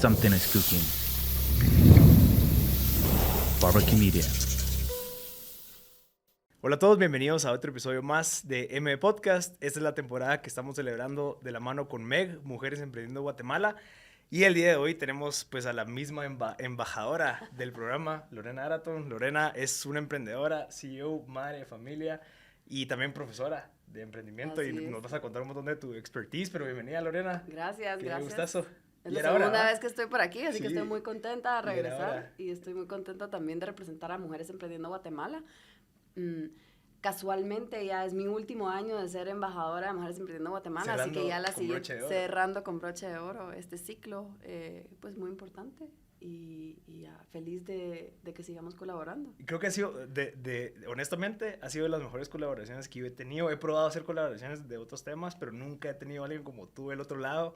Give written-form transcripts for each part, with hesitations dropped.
Something is cooking. Barbecue Media. Hola a todos, bienvenidos a otro episodio más de M Podcast. Esta es la temporada que estamos celebrando de la mano con MEG, Mujeres Emprendiendo Guatemala. Y el día de hoy tenemos pues a la misma embajadora del programa, Lorena Araton. Lorena es una emprendedora, CEO, madre de familia y también profesora de emprendimiento. Así y es. nos vas a contar un montón de tu expertise, pero bienvenida, Lorena. Gracias, Qué gracias. gustazo. Es Y la era hora, segunda ¿va? vez que estoy por aquí, así que Sí. estoy muy contenta de Y era hora. regresar y estoy muy contenta también de representar a Mujeres Emprendiendo Guatemala. Casualmente ya es mi último año de ser embajadora de Mujeres Emprendiendo Guatemala, así que ya la con siguiente, broche de oro. cerrando con broche de oro este ciclo, pues muy importante y ya feliz de que sigamos colaborando. Y creo que ha sido, honestamente, ha sido de las mejores colaboraciones que yo he tenido. He probado hacer colaboraciones de otros temas, pero nunca he tenido a alguien como tú del otro lado,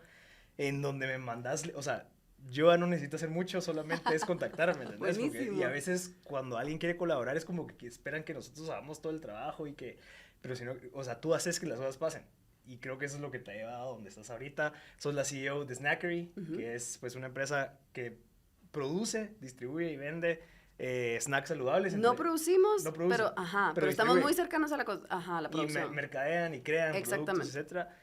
en donde me mandas, o sea, yo no necesito hacer mucho, solamente es contactarme, ¿entendés? Buenísimo. Y a veces cuando alguien quiere colaborar es como que esperan que nosotros hagamos todo el trabajo y que, pero si no, o sea, tú haces que las cosas pasen. Y creo que eso es lo que te ha llevado a donde estás ahorita. Sos la CEO de Snackery, que es pues una empresa que produce, distribuye y vende snacks saludables. No producimos, no produce, pero estamos muy cercanos a la, la y producción. mercadean y crean Exactamente. productos, etcétera,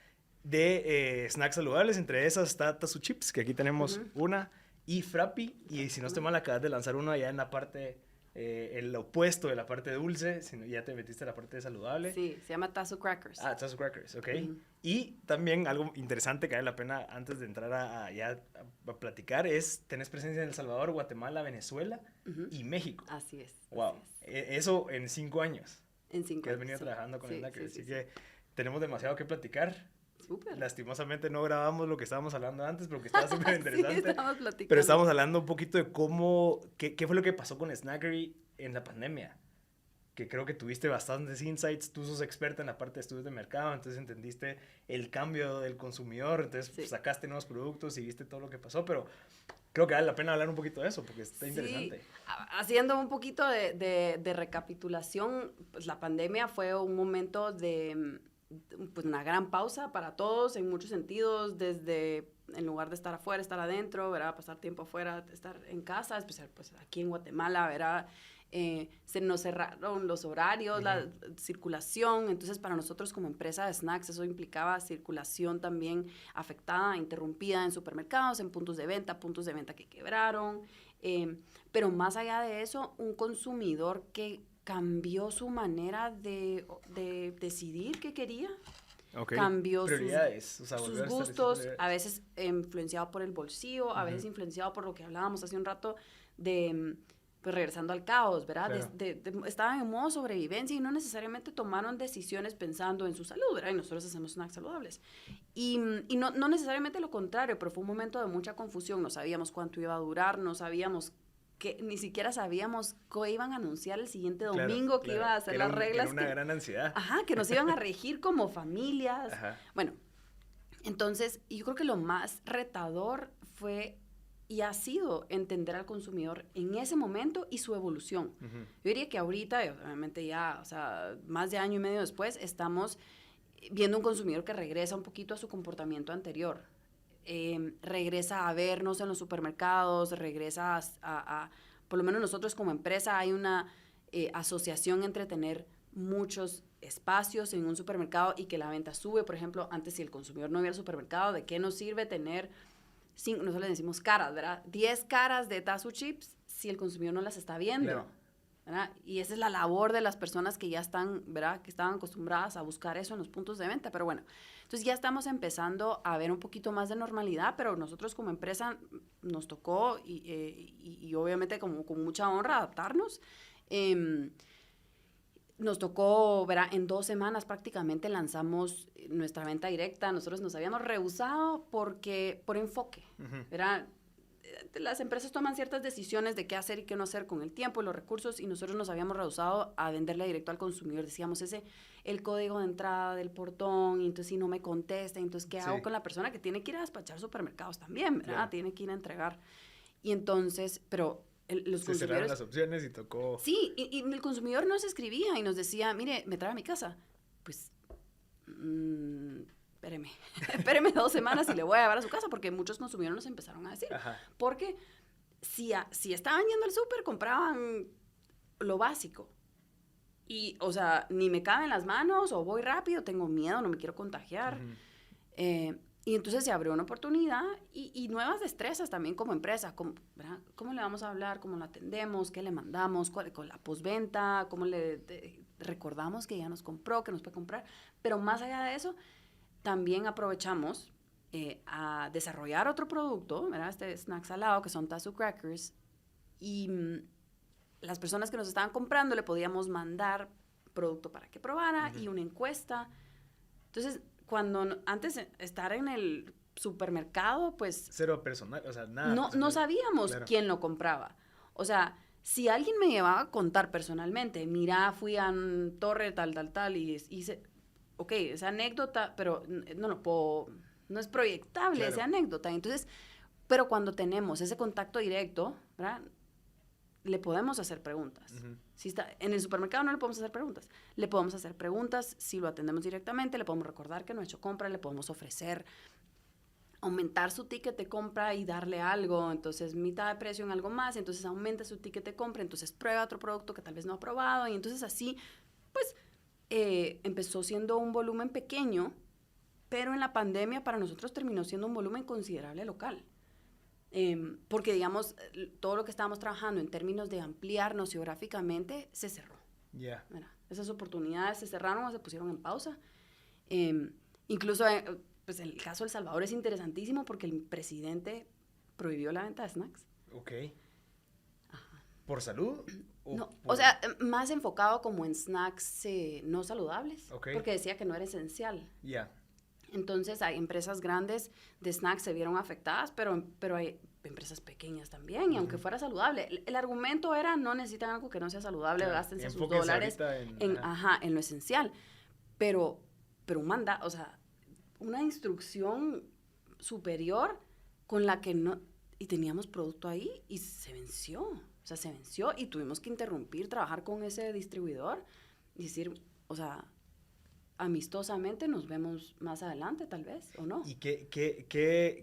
de snacks saludables. Entre esas está Tazu Chips, que aquí tenemos una, y Frappi, y si no estoy mal, acabas de lanzar uno allá en la parte, el opuesto de la parte dulce, si no, ya te metiste a la parte saludable. Sí, se llama Tazu Crackers. Ah, Tazu Crackers, ok. Y también algo interesante que vale la pena antes de entrar a platicar es, tenés presencia en El Salvador, Guatemala, Venezuela y México. Así es. Wow, así es. eso en 5 años. En 5 Que has años. venido trabajando con el Snacker, sí, así que tenemos demasiado que platicar. Súper. Lastimosamente no grabamos lo que estábamos hablando antes porque estaba súper interesante. Sí, estábamos platicando. Pero estábamos hablando un poquito de cómo, qué fue lo que pasó con Snackery en la pandemia. Que creo que tuviste bastantes insights, tú sos experta en la parte de estudios de mercado, entonces entendiste el cambio del consumidor, entonces pues, sacaste nuevos productos y viste todo lo que pasó, pero creo que vale la pena hablar un poquito de eso porque está interesante. Haciendo un poquito de recapitulación, pues la pandemia fue un momento de pues una gran pausa para todos en muchos sentidos, desde en lugar de estar afuera, estar adentro, ¿verdad? Pasar tiempo afuera, estar en casa, especial pues aquí en Guatemala, ¿verdad? Se nos cerraron los horarios, la circulación, entonces para nosotros como empresa de snacks eso implicaba circulación también afectada, interrumpida en supermercados, en puntos de venta que quebraron, pero más allá de eso, un consumidor que cambió su manera de decidir qué quería. Okay. Cambió prioridades, o sea, sus gustos, a veces influenciado por el bolsillo, a veces influenciado por lo que hablábamos hace un rato de, pues regresando al caos, ¿verdad? Claro. Estaban en modo sobrevivencia y no necesariamente tomaron decisiones pensando en su salud, ¿verdad? Y nosotros hacemos snacks saludables. Y no necesariamente lo contrario, pero fue un momento de mucha confusión, no sabíamos cuánto iba a durar, no sabíamos que ni siquiera sabíamos que iban a anunciar el siguiente domingo, que iba a hacer las reglas. Era una gran ansiedad. Ajá, que nos iban a regir como familias. Ajá. Bueno, entonces yo creo que lo más retador fue y ha sido entender al consumidor en ese momento y su evolución. Yo diría que ahorita, obviamente ya, o sea, más de año y medio después, estamos viendo un consumidor que regresa un poquito a su comportamiento anterior. Regresa a vernos en los supermercados, regresa a por lo menos nosotros como empresa hay una asociación entre tener muchos espacios en un supermercado y que la venta sube. Por ejemplo, antes si el consumidor no iba al supermercado, ¿de qué nos sirve tener, nosotros le decimos caras, ¿verdad? 10 caras de Tazu Chips si el consumidor no las está viendo. Claro. ¿Verdad? Y esa es la labor de las personas que ya están, ¿verdad? Que estaban acostumbradas a buscar eso en los puntos de venta, pero bueno, entonces ya estamos empezando a ver un poquito más de normalidad, pero nosotros como empresa nos tocó y obviamente como con mucha honra adaptarnos. Nos tocó, ¿verdad? En 2 semanas prácticamente lanzamos nuestra venta directa. Nosotros nos habíamos rehusado por enfoque, ¿verdad? Las empresas toman ciertas decisiones de qué hacer y qué no hacer con el tiempo y los recursos y nosotros nos habíamos rehusado a venderle directo al consumidor. Decíamos, el código de entrada del portón, y entonces si no me contesta, entonces ¿qué hago con la persona que tiene que ir a despachar supermercados también, ¿verdad? Claro. Tiene que ir a entregar. Y entonces, pero los consumidores... Se cerraron las opciones y tocó... Sí, y el consumidor nos escribía y nos decía, mire, me trae a mi casa. Pues... espéreme 2 semanas y le voy a llevar a su casa, porque muchos consumidores nos empezaron a decir. Ajá. Porque si estaban yendo al súper, compraban lo básico. Y, o sea, ni me caben las manos, o voy rápido, tengo miedo, no me quiero contagiar. Y entonces se abrió una oportunidad y nuevas destrezas también como empresa. ¿Verdad? ¿Cómo le vamos a hablar? ¿Cómo lo atendemos? ¿Qué le mandamos? Con la postventa, ¿cómo le recordamos que ya nos compró, que nos puede comprar? Pero más allá de eso, también aprovechamos a desarrollar otro producto, ¿verdad? Este snack salado, que son Tazo Crackers. Y las personas que nos estaban comprando le podíamos mandar producto para que probara y una encuesta. Entonces, cuando antes estar en el supermercado, pues... Cero personal, o sea, nada. No sabíamos claro. quién lo compraba. O sea, si alguien me llevaba a contar personalmente, mira, fui a Torre tal, y hice... Ok, esa anécdota, pero no es proyectable Claro. esa anécdota. Entonces, pero cuando tenemos ese contacto directo, ¿verdad? Le podemos hacer preguntas. Si está en el supermercado no le podemos hacer preguntas. Le podemos hacer preguntas si lo atendemos directamente, le podemos recordar que no ha hecho compra, le podemos ofrecer aumentar su ticket de compra y darle algo, entonces mitad de precio en algo más, entonces aumenta su ticket de compra, entonces prueba otro producto que tal vez no ha probado y entonces así, pues empezó siendo un volumen pequeño, pero en la pandemia para nosotros terminó siendo un volumen considerable local. Porque, digamos, todo lo que estábamos trabajando en términos de ampliarnos geográficamente se cerró. Ya. Esas oportunidades se cerraron o se pusieron en pausa. Incluso, pues el caso de El Salvador es interesantísimo porque el presidente prohibió la venta de snacks. Ok. Ajá. ¿Por salud? No, o sea, más enfocado como en snacks no saludables. Okay. Porque decía que no era esencial. Ya. Entonces, hay empresas grandes de snacks se vieron afectadas, pero hay empresas pequeñas también, y aunque fuera saludable. El argumento era, no necesitan algo que no sea saludable, gástense sus dólares en lo esencial. Pero o sea, una instrucción superior con la que no... Y teníamos producto ahí y se venció. O sea, se venció y tuvimos que interrumpir, trabajar con ese distribuidor y decir, o sea... amistosamente nos vemos más adelante, tal vez, ¿o no? ¿Y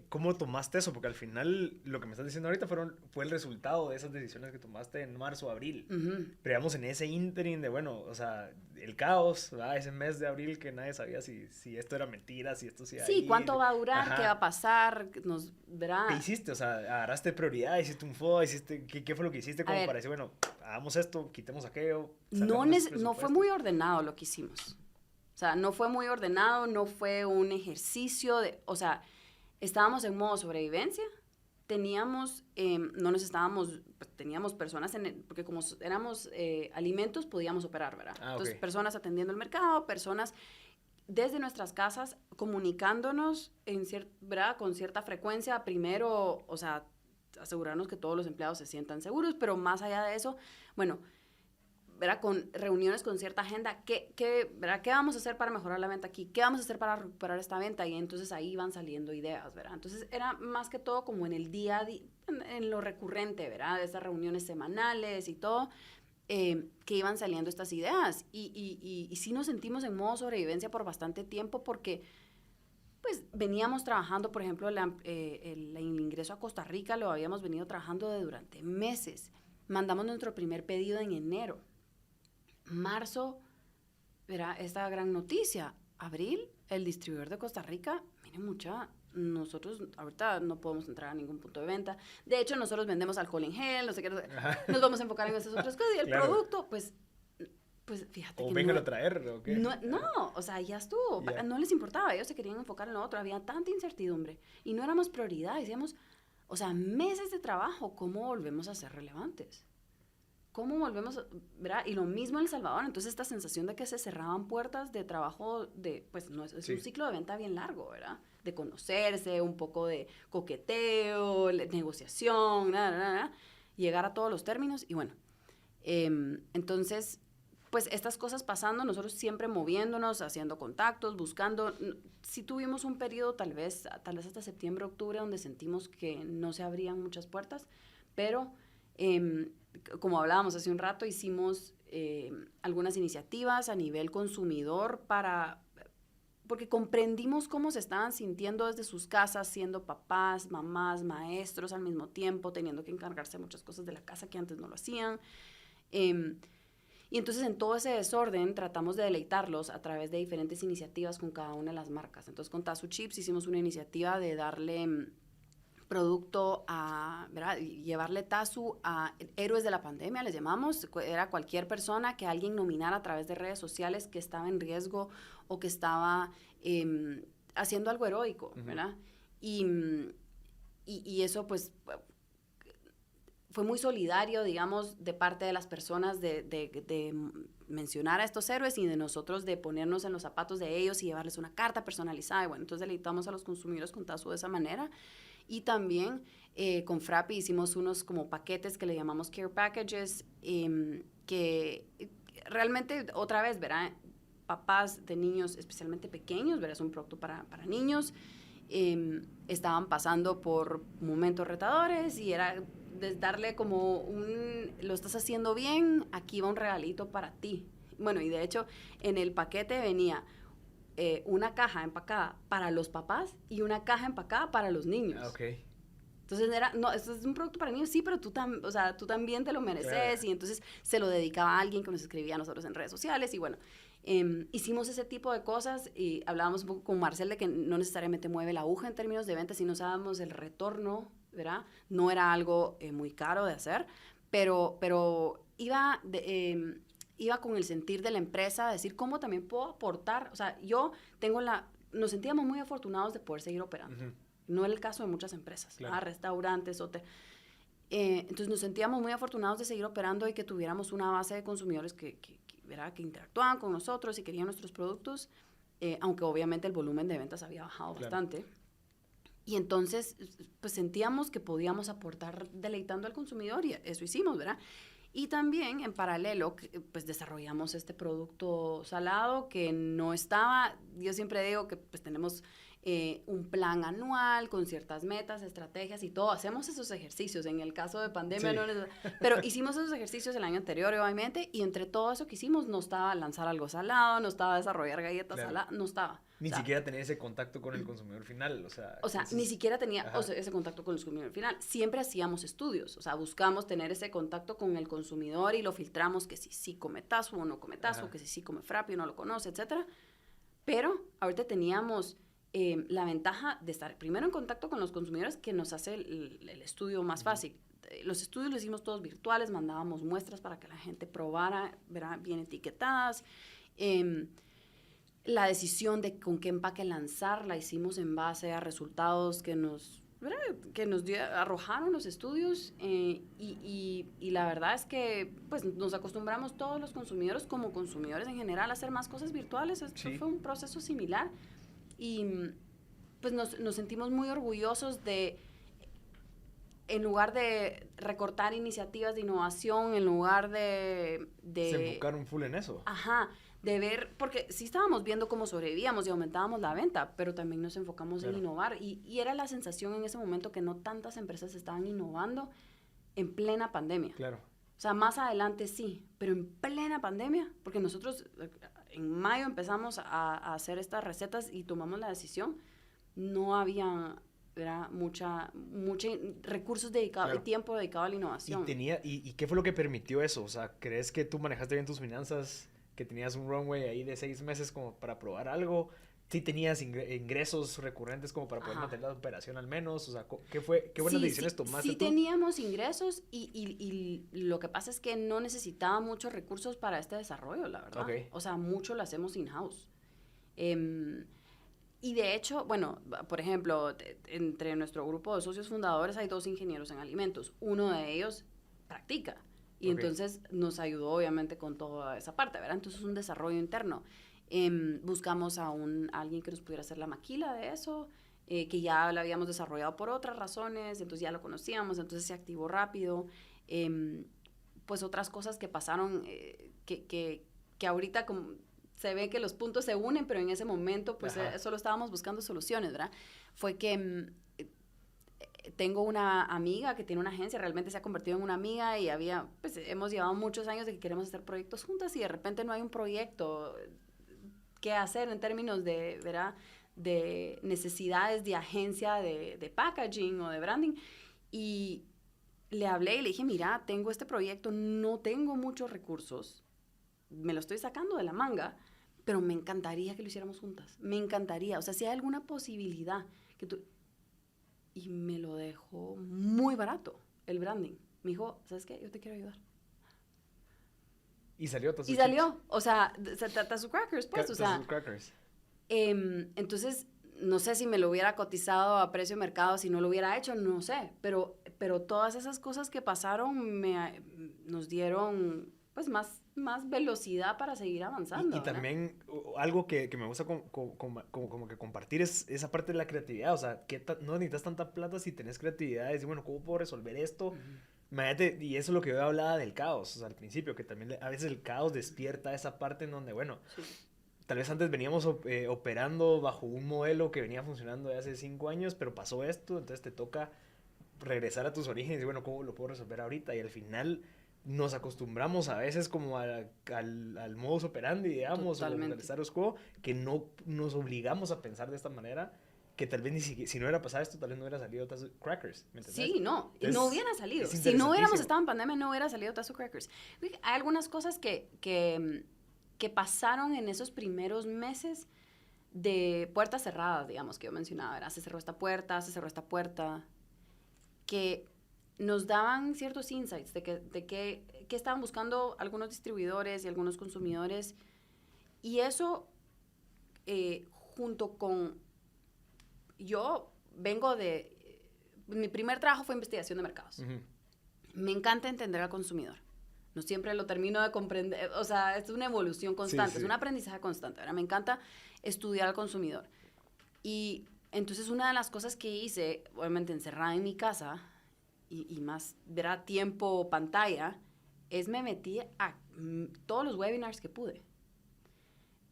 cómo tomaste eso? Porque al final, lo que me estás diciendo ahorita fue el resultado de esas decisiones que tomaste en marzo o abril. Pero digamos, en ese interim de, bueno, o sea, el caos, ¿verdad? Ese mes de abril que nadie sabía si esto era mentira, si esto se iba a ir. ¿Cuánto va a durar? ¿Qué va a pasar? ¿Verá? ¿Qué hiciste? O sea, agarraste prioridad, hiciste un FODA, ¿qué fue lo que hiciste como para decir, bueno, hagamos esto, quitemos aquello? No fue muy ordenado lo que hicimos. O sea, no fue muy ordenado, no fue un ejercicio o sea, estábamos en modo sobrevivencia, teníamos personas porque como éramos alimentos, podíamos operar, ¿verdad? Entonces, personas atendiendo el mercado, personas desde nuestras casas comunicándonos, ¿verdad? Con cierta frecuencia, primero, o sea, asegurarnos que todos los empleados se sientan seguros, pero más allá de eso, bueno... ¿verdad? Con reuniones con cierta agenda, ¿verdad? ¿Qué vamos a hacer para mejorar la venta aquí? ¿Qué vamos a hacer para recuperar esta venta? Y entonces ahí van saliendo ideas, ¿verdad? Entonces era más que todo como en el día a día, en lo recurrente, ¿verdad? De estas reuniones semanales y todo, que iban saliendo estas ideas. Y sí nos sentimos en modo sobrevivencia por bastante tiempo porque pues veníamos trabajando, por ejemplo, el ingreso a Costa Rica lo habíamos venido trabajando durante meses. Mandamos nuestro primer pedido en enero. Marzo, era esta gran noticia. Abril, el distribuidor de Costa Rica, miren nosotros ahorita no podemos entrar a ningún punto de venta. De hecho, nosotros vendemos alcohol en gel, no sé qué, nos vamos a enfocar en esas otras cosas. Y el producto, pues fíjate o que véngalo a traer, ¿o qué? No, o sea, ya estuvo. Yeah. No les importaba, ellos se querían enfocar en lo otro. Había tanta incertidumbre y no éramos prioridad. Decíamos, o sea, meses de trabajo, ¿cómo volvemos a ser relevantes? ¿Cómo volvemos, verdad? Y lo mismo en El Salvador. Entonces, esta sensación de que se cerraban puertas de trabajo pues no es un ciclo de venta bien largo, ¿verdad? De conocerse, un poco de coqueteo, negociación, llegar a todos los términos. Y bueno, entonces, pues estas cosas pasando, nosotros siempre moviéndonos, haciendo contactos, buscando. Sí tuvimos un periodo, tal vez hasta septiembre, octubre, donde sentimos que no se abrían muchas puertas, pero... como hablábamos hace un rato, hicimos algunas iniciativas a nivel consumidor para porque comprendimos cómo se estaban sintiendo desde sus casas, siendo papás, mamás, maestros al mismo tiempo, teniendo que encargarse de muchas cosas de la casa que antes no lo hacían. Y entonces en todo ese desorden tratamos de deleitarlos a través de diferentes iniciativas con cada una de las marcas. Entonces con Tazo Chips hicimos una iniciativa de darle producto a, ¿verdad? Llevarle Tazo a héroes de la pandemia, les llamamos. Era cualquier persona que alguien nominara a través de redes sociales que estaba en riesgo o que estaba haciendo algo heroico, ¿verdad? Y eso pues fue muy solidario, digamos, de parte de las personas de mencionar a estos héroes y de nosotros de ponernos en los zapatos de ellos y llevarles una carta personalizada. Y bueno, entonces deleitamos a los consumidores con Tazo de esa manera. Y también con Frappy hicimos unos como paquetes que le llamamos Care Packages, que realmente, otra vez, ¿verdad? Papás de niños, especialmente pequeños, ¿verdad? Es un producto para niños. Estaban pasando por momentos retadores y era darle como lo estás haciendo bien, aquí va un regalito para ti. Bueno, y de hecho, en el paquete venía una caja empacada para los papás y una caja empacada para los niños. Okay. Entonces no, esto es un producto para niños, sí, pero tú también te lo mereces. Claro. Y entonces se lo dedicaba a alguien que nos escribía a nosotros en redes sociales y bueno, hicimos ese tipo de cosas y hablábamos un poco con Marcel de que no necesariamente mueve la aguja en términos de ventas, sino sabíamos el retorno, ¿verdad? No era algo muy caro de hacer, pero iba con el sentir de la empresa, decir cómo también puedo aportar. O sea, nos sentíamos muy afortunados de poder seguir operando. Uh-huh. No era el caso de muchas empresas, claro. Restaurantes, hoteles. Entonces nos sentíamos muy afortunados de seguir operando y que tuviéramos una base de consumidores que interactuaban con nosotros y querían nuestros productos, aunque obviamente el volumen de ventas había bajado bastante. Y entonces, pues sentíamos que podíamos aportar deleitando al consumidor y eso hicimos, ¿verdad? Y también, en paralelo, pues desarrollamos este producto salado que no estaba, yo siempre digo que pues tenemos un plan anual con ciertas metas, estrategias y todo. Hacemos esos ejercicios. En el caso de pandemia, sí. Pero hicimos esos ejercicios el año anterior, obviamente, y entre todo eso que hicimos, no estaba lanzar algo salado, no estaba desarrollar galletas saladas, no estaba. Ni siquiera tenía ese contacto con el consumidor final, o sea, ni siquiera tenía ese contacto con el consumidor final. Siempre hacíamos estudios, o sea, buscamos tener ese contacto con el consumidor y lo filtramos que si sí come Tazo o no come Tazo, que si sí come Frappy o no lo conoce, etcétera. Pero ahorita teníamos la ventaja de estar primero en contacto con los consumidores, que nos hace el estudio más fácil. Los estudios los hicimos todos virtuales, mandábamos muestras para que la gente probara, ¿verdad? Bien etiquetadas. La decisión de con qué empaque lanzar la hicimos en base a resultados que nos arrojaron los estudios y la verdad es que pues nos acostumbramos todos los consumidores como consumidores en general a hacer más cosas virtuales. Esto fue un proceso similar y pues nos sentimos muy orgullosos de, en lugar de recortar iniciativas de innovación, en lugar de se enfocaron full en eso. De ver, porque sí estábamos viendo cómo sobrevivíamos y aumentábamos la venta, pero también nos enfocamos en innovar. Y era la sensación en ese momento que no tantas empresas estaban innovando en plena pandemia. Claro. O sea, más adelante sí, pero en plena pandemia, porque nosotros en mayo empezamos a hacer estas recetas y tomamos la decisión, no había mucha recursos dedicados, tiempo dedicado a la innovación. ¿Y qué fue lo que permitió eso? O sea, ¿crees que tú manejaste bien tus finanzas? Que tenías un runway ahí de 6 meses como para probar algo, sí tenías ingresos recurrentes como para poder mantener la operación al menos, o sea, ¿qué buenas decisiones tomaste sí, tú? Teníamos ingresos y lo que pasa es que no necesitaba muchos recursos para este desarrollo, la verdad. O sea, mucho lo hacemos in-house. Y de hecho, bueno, por ejemplo, entre nuestro grupo de socios fundadores hay 2 ingenieros en alimentos, uno de ellos practica. Y entonces nos ayudó obviamente con toda esa parte, ¿verdad? Entonces es un desarrollo interno. Buscamos a alguien que nos pudiera hacer la maquila de eso, que ya lo habíamos desarrollado por otras razones, entonces ya lo conocíamos, entonces se activó rápido. Pues otras cosas que pasaron, que ahorita como se ve que los puntos se unen, pero en ese momento pues solo estábamos buscando soluciones, ¿verdad? Fue que tengo una amiga que tiene una agencia, realmente se ha convertido en una amiga y hemos llevado muchos años de que queremos hacer proyectos juntas y de repente no hay un proyecto qué hacer en términos de, ¿verdad? De necesidades de agencia de packaging o de branding. Y le hablé y le dije, mira, tengo este proyecto, no tengo muchos recursos, me lo estoy sacando de la manga, pero me encantaría que lo hiciéramos juntas. Me encantaría. O sea, si hay alguna posibilidad que tú... Y me lo dejó muy barato, el branding. Me dijo, ¿sabes qué? Yo te quiero ayudar. Y salió Tazo Y salió. O sea, Tazo Crackers, pues. O sea, Tazo Crackers. entonces, no sé si me lo hubiera cotizado a precio de mercado, si no lo hubiera hecho, no sé. Pero todas esas cosas que pasaron nos dieron, pues, más velocidad para seguir avanzando. Y también algo que me gusta como que compartir es esa parte de la creatividad. O sea, no necesitas tanta plata si tenés creatividad. Y bueno, ¿cómo puedo resolver esto? Imagínate, y eso es lo que yo hablaba del caos, o sea, al principio, que también a veces el caos despierta esa parte en donde, bueno, Sí. tal vez antes veníamos operando bajo un modelo que venía funcionando de hace 5 años, pero pasó esto, entonces te toca regresar a tus orígenes y bueno, ¿cómo lo puedo resolver ahorita? Y al final nos acostumbramos a veces como al modus operandi, digamos, o al status quo, que no nos obligamos a pensar de esta manera, que tal vez ni siquiera, si no hubiera pasado esto, tal vez no hubiera salido Tazo Crackers, ¿me entendés? Sí, no, Entonces, no hubiera salido. es Si no hubiéramos interesantísimo. estado en pandemia, no hubiera salido Tazo Crackers. Hay algunas cosas que pasaron en esos primeros meses de puertas cerradas, digamos, que yo mencionaba, ¿verdad? Se cerró esta puerta, que nos daban ciertos insights de qué estaban buscando algunos distribuidores y algunos consumidores. Y eso, junto con... Yo vengo de... Mi primer trabajo fue investigación de mercados. Ujú. Me encanta entender al consumidor. No siempre lo termino de comprender. O sea, es una evolución constante, Sí, sí. es un aprendizaje constante. ¿Verdad? Me encanta estudiar al consumidor. Y entonces una de las cosas que hice, obviamente encerrada en mi casa, y más, verá, tiempo pantalla, es me metí a todos los webinars que pude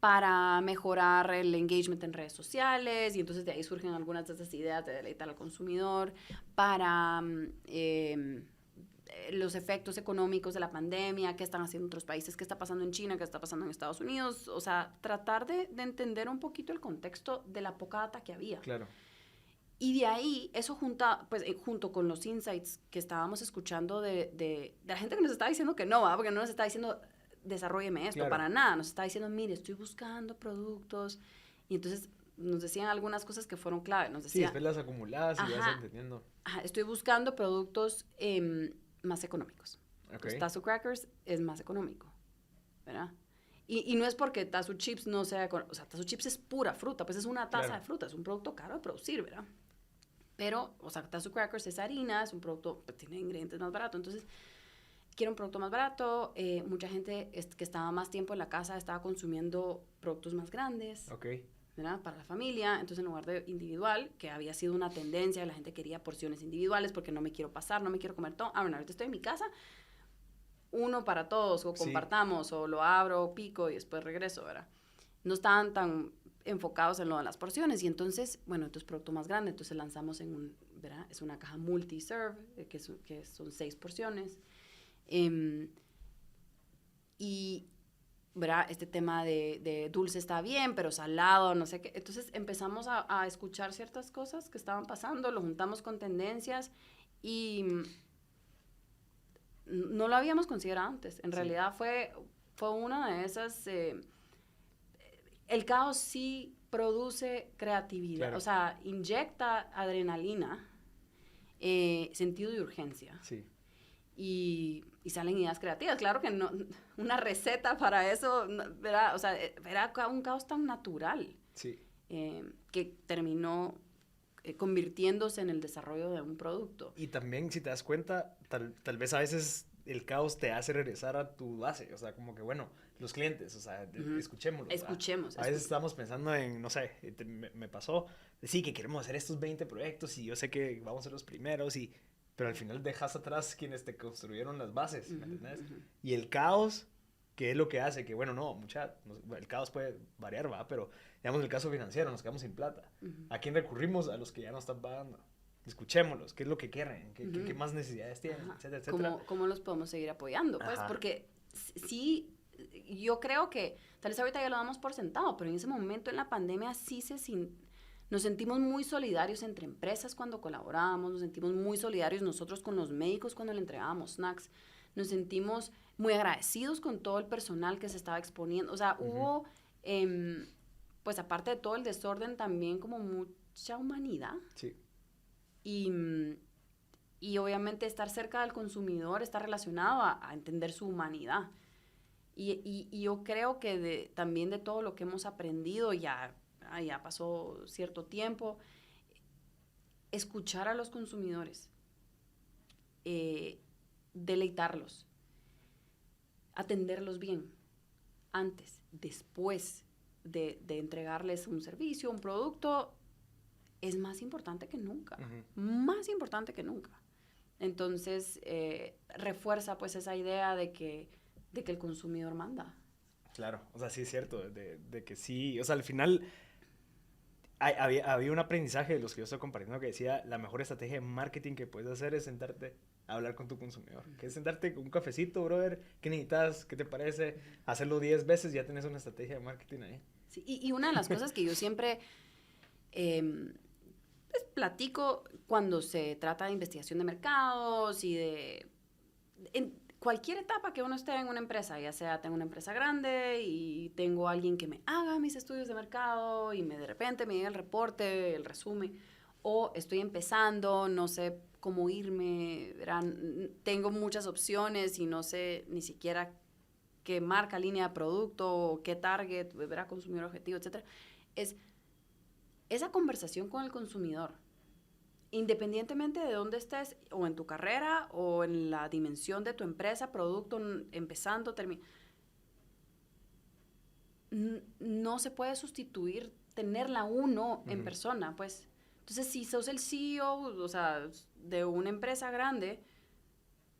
para mejorar el engagement en redes sociales, y entonces de ahí surgen algunas de esas ideas de deleitar al consumidor, para los efectos económicos de la pandemia, qué están haciendo otros países, qué está pasando en China, qué está pasando en Estados Unidos, o sea, tratar de entender un poquito el contexto de la poca data que había. Claro. Y de ahí, eso junto con los insights que estábamos escuchando de la gente que nos estaba diciendo que no, ¿verdad? Porque no nos está diciendo, desarrólleme esto, Claro. para nada. Nos está diciendo, mire, estoy buscando productos. Y entonces nos decían algunas cosas que fueron clave. Nos Sí, decían, después las acumuladas y Ajá. vas entendiendo. estoy buscando productos más económicos. Ok. Pues Tazo Crackers es más económico, ¿verdad? Y no es porque Tazo Chips no sea... O sea, Tazo Chips es pura fruta, pues es una taza Claro. de fruta, es un producto caro de producir, ¿verdad? Pero, o sea, Tazo Crackers es harina, es un producto, pues, tiene ingredientes más baratos. Entonces, quiero un producto más barato. Mucha gente que estaba más tiempo en la casa estaba consumiendo productos más grandes, Ok. ¿verdad? Para la familia. Entonces, en lugar de individual, que había sido una tendencia, la gente quería porciones individuales porque no me quiero pasar, no me quiero comer todo. Bueno, ahorita estoy en mi casa, uno para todos, o Sí. compartamos, o lo abro, pico y después regreso, ¿verdad? No estaban tan enfocados en lo de las porciones, y entonces, bueno, entonces producto más grande, entonces lanzamos ¿verdad? Es una caja multi-serve, que son 6 porciones, y, ¿verdad? Este tema de dulce está bien, pero salado, no sé qué, entonces empezamos a escuchar ciertas cosas que estaban pasando, lo juntamos con tendencias, y no lo habíamos considerado antes, en Sí. realidad fue una de esas... el caos sí produce creatividad, Claro. o sea, inyecta adrenalina, sentido de urgencia, Sí. y salen ideas creativas. Claro que no, una receta para eso, ¿verdad? O sea, era un caos tan natural Sí. que terminó convirtiéndose en el desarrollo de un producto. Y también, si te das cuenta, tal vez a veces el caos te hace regresar a tu base. O sea, como que, bueno, los clientes, o sea, Ujú. escuchémoslos. ¿verdad? Escuchemos. A veces estamos pensando en, no sé, me pasó, sí, que queremos hacer estos 20 proyectos y yo sé que vamos a ser los primeros, pero al final dejas atrás quienes te construyeron las bases, ¿me Ujú, entiendes? ujú. Y el caos, que es lo que hace que, bueno, el caos puede variar, ¿va? Pero, digamos, el caso financiero, nos quedamos sin plata. Ujú. ¿A quién recurrimos? A los que ya no están pagando. Escuchémoslos, qué es lo que quieren, qué Ujú. más necesidades tienen, Ajá. etcétera, etcétera. ¿Cómo los podemos seguir apoyando? Pues Ajá. porque sí yo creo que, tal vez ahorita ya lo damos por sentado, pero en ese momento en la pandemia nos sentimos muy solidarios entre empresas cuando colaborábamos, nos sentimos muy solidarios nosotros con los médicos cuando le entregábamos snacks, nos sentimos muy agradecidos con todo el personal que se estaba exponiendo. O sea, hubo, pues aparte de todo el desorden, también como mucha humanidad. Sí. Y obviamente estar cerca del consumidor está relacionado a entender su humanidad. Y yo creo que también de todo lo que hemos aprendido, ya pasó cierto tiempo, escuchar a los consumidores, deleitarlos, atenderlos bien, antes, después de entregarles un servicio, un producto, es más importante que nunca, más importante que nunca. Entonces, refuerza pues esa idea de que el consumidor manda. Claro, o sea, sí es cierto, de que sí, o sea, al final había un aprendizaje de los que yo estoy compartiendo que decía, la mejor estrategia de marketing que puedes hacer es sentarte a hablar con tu consumidor, que es sentarte con un cafecito, brother, ¿qué necesitas? ¿Qué te parece? Hacerlo 10 veces, ya tenés una estrategia de marketing ahí. Sí, y una de las cosas que yo siempre pues, platico cuando se trata de investigación de mercados y en cualquier etapa que uno esté en una empresa, ya sea tengo una empresa grande y tengo alguien que me haga mis estudios de mercado y de repente me llega el reporte, el resumen, o estoy empezando, no sé cómo irme, verán, tengo muchas opciones y no sé ni siquiera qué marca, línea de producto, qué target, verá, consumidor objetivo, etc. Es esa conversación con el consumidor, independientemente de dónde estés, o en tu carrera, o en la dimensión de tu empresa, producto, empezando, no se puede sustituir tenerla uno en persona, pues. Entonces, si sos el CEO, o sea, de una empresa grande,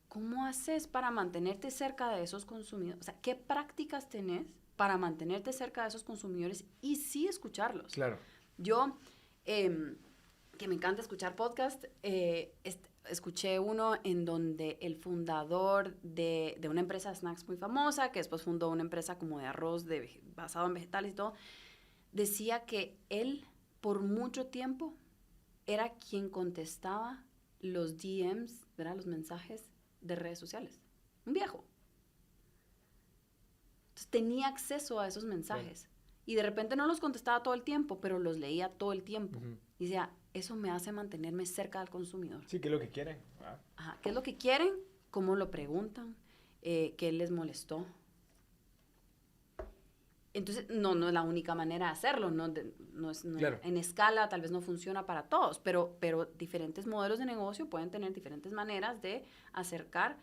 ¿cómo haces para mantenerte cerca de esos consumidores? O sea, ¿qué prácticas tenés para mantenerte cerca de esos consumidores y sí escucharlos? Claro. Yo, que me encanta escuchar podcast, escuché uno en donde el fundador de una empresa de snacks muy famosa, que después fundó una empresa como de arroz basado en vegetales y todo, decía que él, por mucho tiempo, era quien contestaba los DMs, ¿verdad? Los mensajes de redes sociales. Un viejo. Entonces tenía acceso a esos mensajes. Sí. Y de repente no los contestaba todo el tiempo, pero los leía todo el tiempo. Y decía, eso me hace mantenerme cerca del consumidor. Sí, ¿qué es lo que quieren? Ajá, ¿qué es lo que quieren? ¿Cómo lo preguntan? ¿Qué les molestó? Entonces, no es la única manera de hacerlo, claro. En escala tal vez no funciona para todos, pero diferentes modelos de negocio pueden tener diferentes maneras de acercar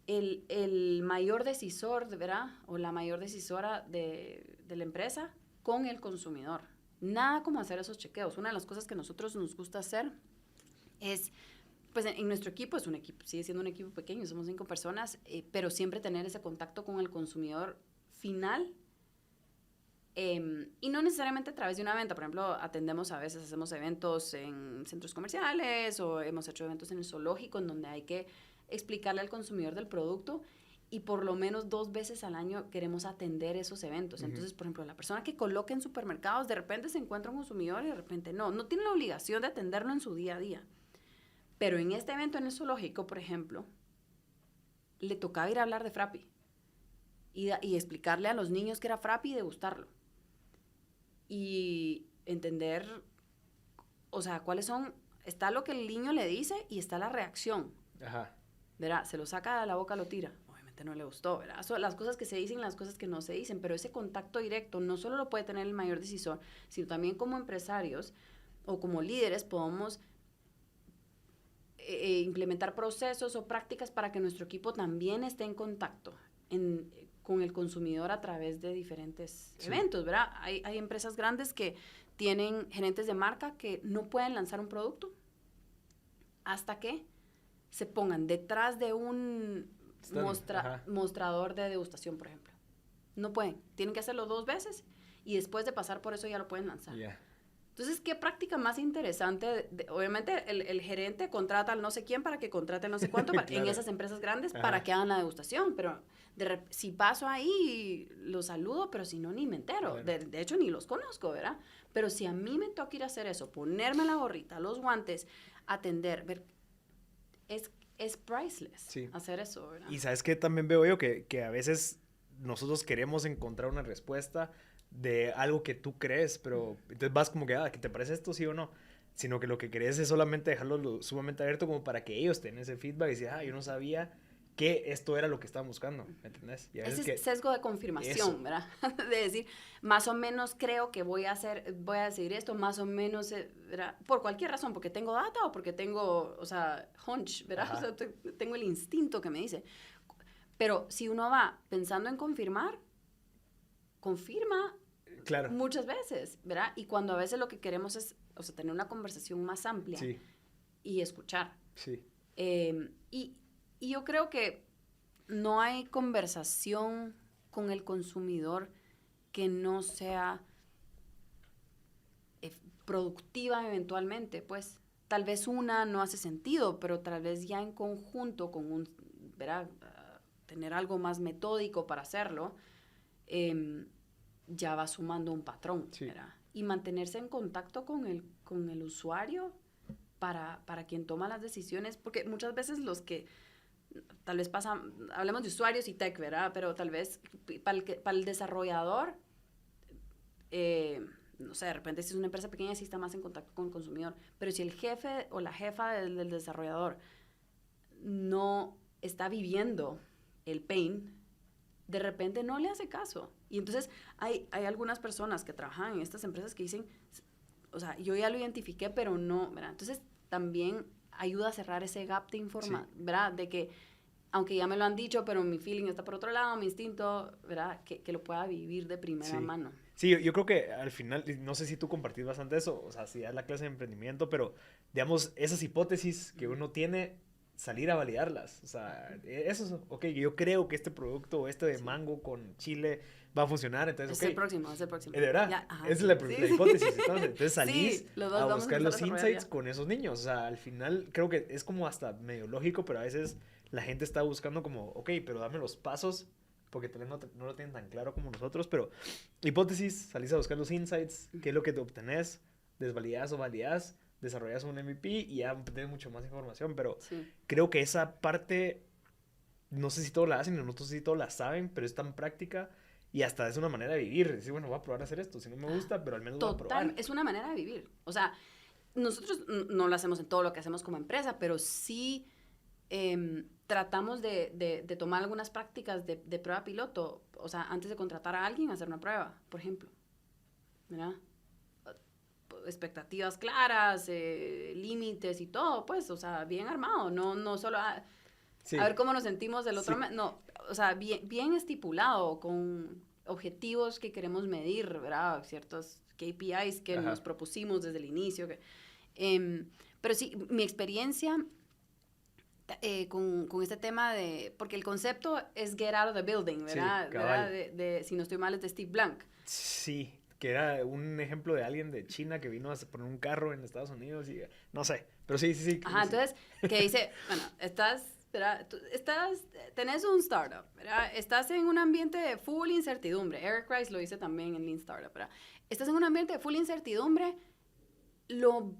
el mayor decisor, ¿verdad? O la mayor decisora de la empresa con el consumidor. Nada como hacer esos chequeos. Una de las cosas que a nosotros nos gusta hacer es, pues en nuestro equipo, es un equipo, sigue siendo un equipo pequeño, somos 5 personas, pero siempre tener ese contacto con el consumidor final. Y no necesariamente a través de una venta. Por ejemplo, hacemos eventos en centros comerciales o hemos hecho eventos en el zoológico en donde hay que explicarle al consumidor del producto y por lo menos 2 veces al año queremos atender esos eventos. Entonces, por ejemplo, la persona que coloca en supermercados de repente se encuentra un consumidor y de repente no tiene la obligación de atenderlo en su día a día. Pero en este evento en el zoológico, por ejemplo, le tocaba ir a hablar de Frappi y explicarle a los niños qué era Frappi y degustarlo. Y entender, o sea, cuáles son, está lo que el niño le dice y está la reacción. Ajá. Verá, se lo saca de la boca, lo tira. Obviamente no le gustó, ¿verdad? Son las cosas que se dicen, las cosas que no se dicen, pero ese contacto directo no solo lo puede tener el mayor decisor, sino también como empresarios o como líderes podemos implementar procesos o prácticas para que nuestro equipo también esté en contacto con el consumidor a través de diferentes eventos, ¿verdad? Hay empresas grandes que tienen gerentes de marca que no pueden lanzar un producto hasta que se pongan detrás de un mostrador de degustación, por ejemplo. No pueden. Tienen que hacerlo 2 veces y después de pasar por eso ya lo pueden lanzar. Yeah. Entonces, ¿qué práctica más interesante? Obviamente, el gerente contrata al no sé quién para que contrate al no sé cuánto Claro. en esas empresas grandes Ajá. para que hagan la degustación, pero si paso ahí, los saludo, pero si no, ni me entero. Claro. De hecho, ni los conozco, ¿verdad? Pero si a mí me toca ir a hacer eso, ponerme la gorrita, los guantes, atender, es priceless Sí. hacer eso, ¿verdad? Y sabes que también veo yo que a veces nosotros queremos encontrar una respuesta de algo que tú crees, pero entonces vas como que, ¿qué te parece esto, sí o no? Sino que lo que querés es solamente dejarlo sumamente abierto como para que ellos tengan ese feedback y decir, yo no sabía que esto era lo que estaban buscando, ¿me entendés? Y a veces Ese sesgo de confirmación, Eso. ¿verdad? De decir, más o menos creo que voy a decidir esto, más o menos, ¿verdad? Por cualquier razón, porque tengo data o porque tengo, o sea, hunch, ¿verdad? Ajá. O sea, tengo el instinto que me dice. Pero si uno va pensando en confirmar, confirma Claro. muchas veces, ¿verdad? Y cuando a veces lo que queremos es, o sea, tener una conversación más amplia Sí, y escuchar. sí. Y yo creo que no hay conversación con el consumidor que no sea productiva eventualmente, pues tal vez una no hace sentido, pero tal vez ya en conjunto con ¿verdad? Tener algo más metódico para hacerlo, ya va sumando un patrón, Sí. ¿verdad? Y mantenerse en contacto con el usuario para quien toma las decisiones, porque muchas veces los que tal vez hablemos de usuarios y tech, ¿verdad? Pero tal vez para el desarrollador, no sé, de repente si es una empresa pequeña sí está más en contacto con el consumidor, pero si el jefe o la jefa del desarrollador no está viviendo el pain, de repente no le hace caso. Y entonces hay algunas personas que trabajan en estas empresas que dicen, o sea, yo ya lo identifiqué, pero no, ¿verdad? Entonces también ayuda a cerrar ese gap de información, Sí. ¿verdad? De que, aunque ya me lo han dicho, pero mi feeling está por otro lado, mi instinto, ¿verdad? Que lo pueda vivir de primera Sí. mano. Sí, yo creo que al final, no sé si tú compartís bastante eso, o sea, si das la clase de emprendimiento, pero digamos, esas hipótesis que uno tiene, salir a validarlas. O sea, eso es, ok, yo creo que este producto o este de mango con chile va a funcionar, entonces, Es ok. el próximo, es el próximo. ¿De verdad? Ya, ajá. Esa es la Sí, la sí. hipótesis, entonces salís Sí, los dos a vamos a buscar empezar los a desarrollar insights ya. con esos niños. O sea, al final creo que es como hasta medio lógico, pero a veces la gente está buscando como, ok, pero dame los pasos, porque tal vez no lo tienen tan claro como nosotros, pero hipótesis, salís a buscar los insights, qué es lo que te obtenés, desvalidás o validás, desarrollas un MVP y ya tienes mucho más información, pero Sí. creo que esa parte, no sé si todos la hacen, no sé si todos la saben, pero es tan práctica y hasta es una manera de vivir. Decir, bueno, voy a probar a hacer esto, si no me gusta, pero al menos voy a Total, probar. es una manera de vivir. O sea, nosotros no lo hacemos en todo lo que hacemos como empresa, pero sí tratamos de tomar algunas prácticas de prueba piloto. O sea, antes de contratar a alguien, hacer una prueba, por ejemplo. ¿Verdad? Expectativas claras, límites y todo, pues, o sea, bien armado. No solo Sí. a ver cómo nos sentimos del otro Sí. mes. No, o sea, bien estipulado, con objetivos que queremos medir, ¿verdad? Ciertos KPIs que Ajá. nos propusimos desde el inicio. Pero sí, mi experiencia con este tema porque el concepto es get out of the building, ¿verdad? Sí, ¿verdad? cabal. Si no estoy mal, es de Steve Blank. Sí, que era un ejemplo de alguien de China que vino a poner un carro en Estados Unidos y no sé, pero sí. Ajá, Sí. entonces, que dice, bueno, ¿verdad? Tenés un startup, ¿verdad? Estás en un ambiente de full incertidumbre. Eric Rice lo dice también en Lean Startup, ¿verdad? Estás en un ambiente de full incertidumbre. Lo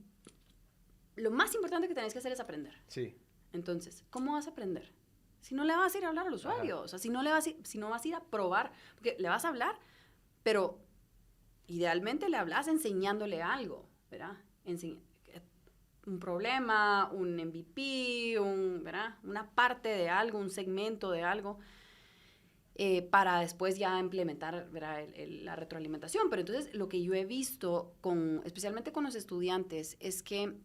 más importante que tenés que hacer es aprender. Sí. Entonces, ¿cómo vas a aprender? Si no le vas a ir a hablar al usuario, o sea, si no vas a ir a probar, porque le vas a hablar, pero idealmente le hablas enseñándole algo, ¿verdad? Un problema, un MVP, ¿verdad? Una parte de algo, un segmento de algo, para después ya implementar, ¿verdad? La retroalimentación. Pero entonces lo que yo he visto, especialmente con los estudiantes, es que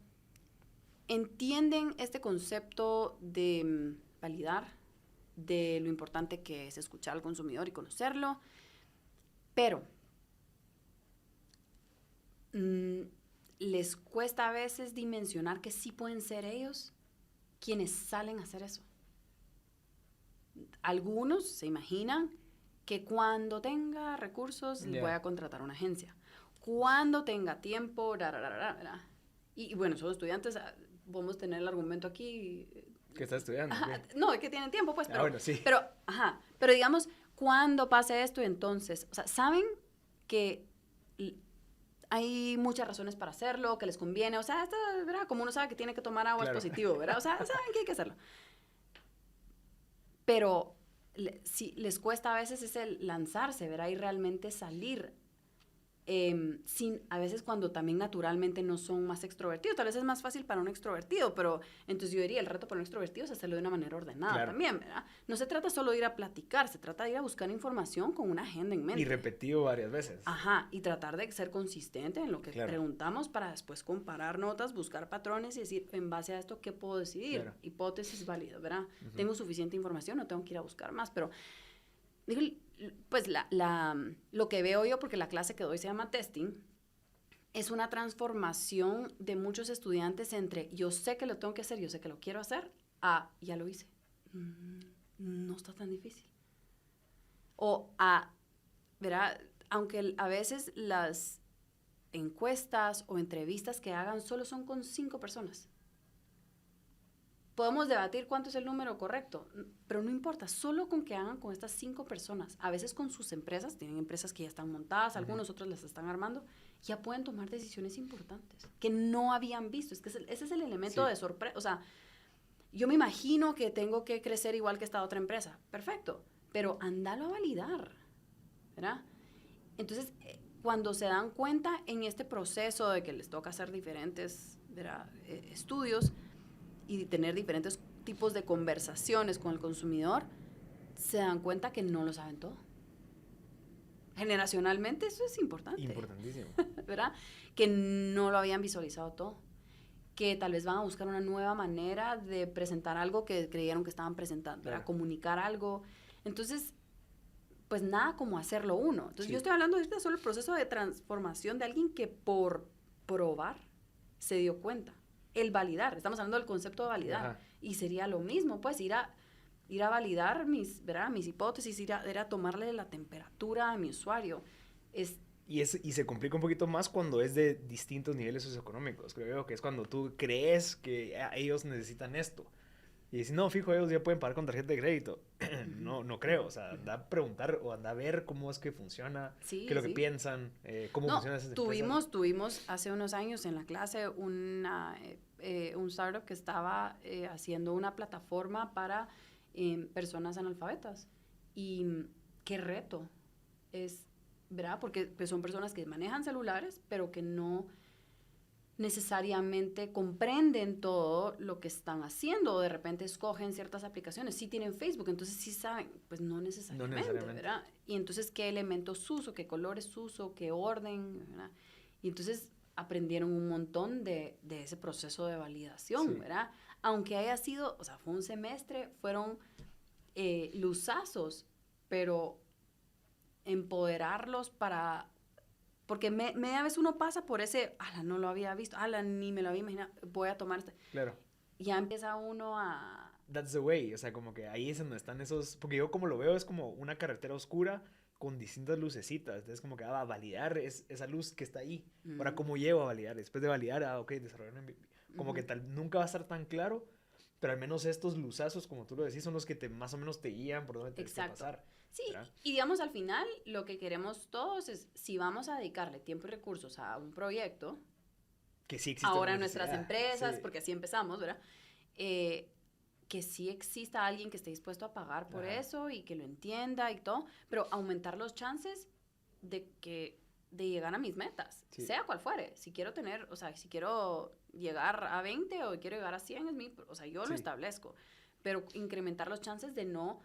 entienden este concepto de validar, de lo importante que es escuchar al consumidor y conocerlo, pero les cuesta a veces dimensionar que sí pueden ser ellos quienes salen a hacer eso. Algunos se imaginan que cuando tenga recursos voy a contratar una agencia. cuando tenga tiempo, ¿verdad? Y bueno, son estudiantes, podemos tener el argumento aquí. ¿Qué estás estudiando? Ajá, no, es que tienen tiempo, pues, pero, bueno, sí. pero digamos, cuando pase esto, entonces, o sea, saben que hay muchas razones para hacerlo, que les conviene, o sea, ¿verdad? Como uno sabe que tiene que tomar agua es positivo, ¿verdad? O sea, saben que hay que hacerlo. Pero si les cuesta a veces es el lanzarse, ¿verdad? Y realmente salir. A veces cuando también naturalmente no son más extrovertidos, tal vez es más fácil para un extrovertido, pero entonces yo diría el reto para un extrovertido es hacerlo de una manera ordenada también, ¿verdad? No se trata solo de ir a platicar, se trata de ir a buscar información con una agenda en mente. Y repetido varias veces. Ajá, y tratar de ser consistente en lo que preguntamos para después comparar notas, buscar patrones y decir, en base a esto, ¿qué puedo decidir? Hipótesis válidas, ¿verdad? Tengo suficiente información, no tengo que ir a buscar más, pero digo, pues lo que veo yo, porque la clase que doy se llama testing, es una transformación de muchos estudiantes entre yo sé que lo tengo que hacer, yo sé que lo quiero hacer, a ya lo hice. No está tan difícil. O a, ¿verdad? Aunque a veces las encuestas o entrevistas que hagan solo son con 5 personas. Podemos debatir cuánto es el número correcto, pero no importa, solo con que hagan con estas 5 personas, a veces con sus empresas, tienen empresas que ya están montadas, algunos otros las están armando, ya pueden tomar decisiones importantes que no habían visto. Es que ese es el elemento de sorpresa. O sea, yo me imagino que tengo que crecer igual que esta otra empresa. Perfecto, pero andalo a validar, ¿verdad? Entonces, cuando se dan cuenta en este proceso de que les toca hacer diferentes, ¿verdad? Estudios, y tener diferentes tipos de conversaciones con el consumidor, se dan cuenta que no lo saben todo. Generacionalmente eso es importante. Importantísimo. ¿Verdad? Que no lo habían visualizado todo. Que tal vez van a buscar una nueva manera de presentar algo que creyeron que estaban presentando, ¿verdad? Comunicar algo. Entonces, pues nada como hacerlo uno. Entonces yo estoy hablando ahorita solo el proceso de transformación de alguien que por probar se dio cuenta. El validar, estamos hablando del concepto de validar, y sería lo mismo, pues ir a validar ¿verdad? Mis hipótesis, ir a tomarle la temperatura a mi usuario. Y se complica un poquito más cuando es de distintos niveles socioeconómicos, creo que es cuando tú crees que ellos necesitan esto. Y dices, no, fijo, ellos ya pueden pagar con tarjeta de crédito. No creo, o sea, anda a preguntar o anda a ver cómo es que funciona, qué es lo que piensan, cómo funciona esas empresas. Tuvimos hace unos años en la clase un startup que estaba haciendo una plataforma para personas analfabetas. Y qué reto es, ¿verdad? Porque pues, son personas que manejan celulares, pero que no necesariamente comprenden todo lo que están haciendo, o de repente escogen ciertas aplicaciones, sí tienen Facebook, entonces sí saben, pues no necesariamente, ¿verdad? Y entonces qué elementos uso, qué colores uso, qué orden, ¿verdad? Y entonces aprendieron un montón de ese proceso de validación, ¿verdad? Aunque haya sido, o sea, fue un semestre, fueron luzazos, pero empoderarlos para... Porque media vez uno pasa por ese, no lo había visto, ni me lo había imaginado, voy a tomar este. Claro. Ya empieza uno a... That's the way, o sea, como que ahí es donde están esos, porque yo como lo veo es como una carretera oscura con distintas lucecitas, entonces como que va a validar esa luz que está ahí. Ahora, ¿cómo llego a validar? Después de validar, ok, desarrollar un MVP. Como que nunca va a estar tan claro, pero al menos estos luzazos, como tú lo decís, son los que más o menos te guían por dónde tienes que pasar. Sí, ¿verdad? Y digamos al final lo que queremos todos es, si vamos a dedicarle tiempo y recursos a un proyecto, que sí existe ahora en nuestras empresas, porque así empezamos, ¿verdad? Que sí exista alguien que esté dispuesto a pagar por eso y que lo entienda y todo, pero aumentar los chances de llegar a mis metas, sea cual fuere. Si quiero tener, o sea, si quiero llegar a 20 o quiero llegar a 100, o sea, yo lo establezco, pero incrementar los chances de no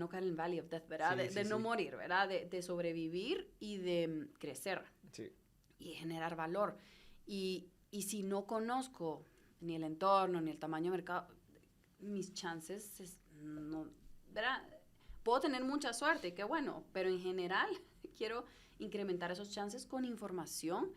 caer en el Valley of Death, ¿verdad? De no morir, ¿verdad? De sobrevivir y de crecer. Sí. Y generar valor. Y si no conozco ni el entorno, ni el tamaño de mercado, mis chances, no, ¿verdad? Puedo tener mucha suerte, qué bueno, pero en general quiero incrementar esos chances con información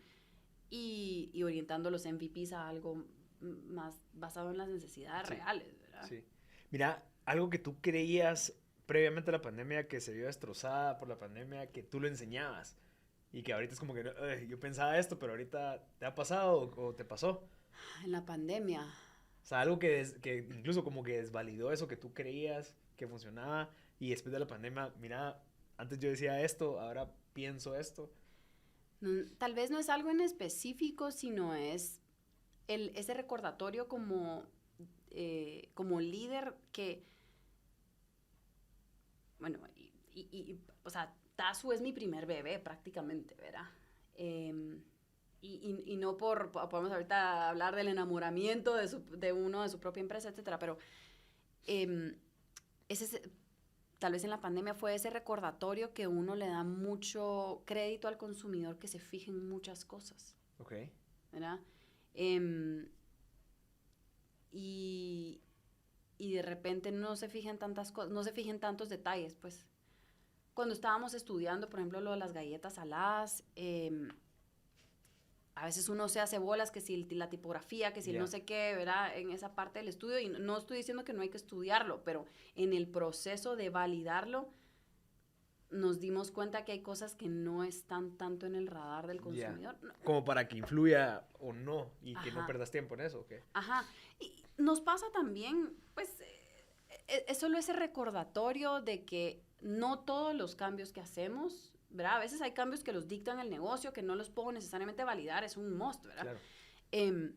y orientando los MVPs a algo más basado en las necesidades reales, ¿verdad? Sí. Mira, algo que tú creías previamente a la pandemia, que se vio destrozada por la pandemia, que tú lo enseñabas. Y que ahorita es como que yo pensaba esto, pero ahorita te ha pasado o te pasó. En la pandemia. O sea, algo que incluso como que desvalidó eso que tú creías que funcionaba y después de la pandemia, mira, antes yo decía esto, ahora pienso esto. Tal vez no es algo en específico, sino es ese recordatorio como líder que, bueno, o sea, Tazu es mi primer bebé prácticamente, ¿verdad? Y no podemos ahorita hablar del enamoramiento de uno, de su propia empresa, etcétera, pero tal vez en la pandemia fue ese recordatorio que uno le da mucho crédito al consumidor que se fije en muchas cosas. Ok. ¿Verdad? Y de repente no se fijen tantas cosas, no se fijen tantos detalles, pues. Cuando estábamos estudiando, por ejemplo, lo de las galletas saladas, a veces uno se hace bolas, que si la tipografía, que si no sé qué, ¿verdad? En esa parte del estudio, y no estoy diciendo que no hay que estudiarlo, pero en el proceso de validarlo, nos dimos cuenta que hay cosas que no están tanto en el radar del consumidor. No. Como para que influya o no, y que no Ajá. perdas tiempo en eso, ¿ok? Ajá. Y nos pasa también, pues, es solo ese recordatorio de que no todos los cambios que hacemos, ¿verdad? A veces hay cambios que los dictan el negocio, que no los puedo necesariamente validar, es un must, ¿verdad? Claro.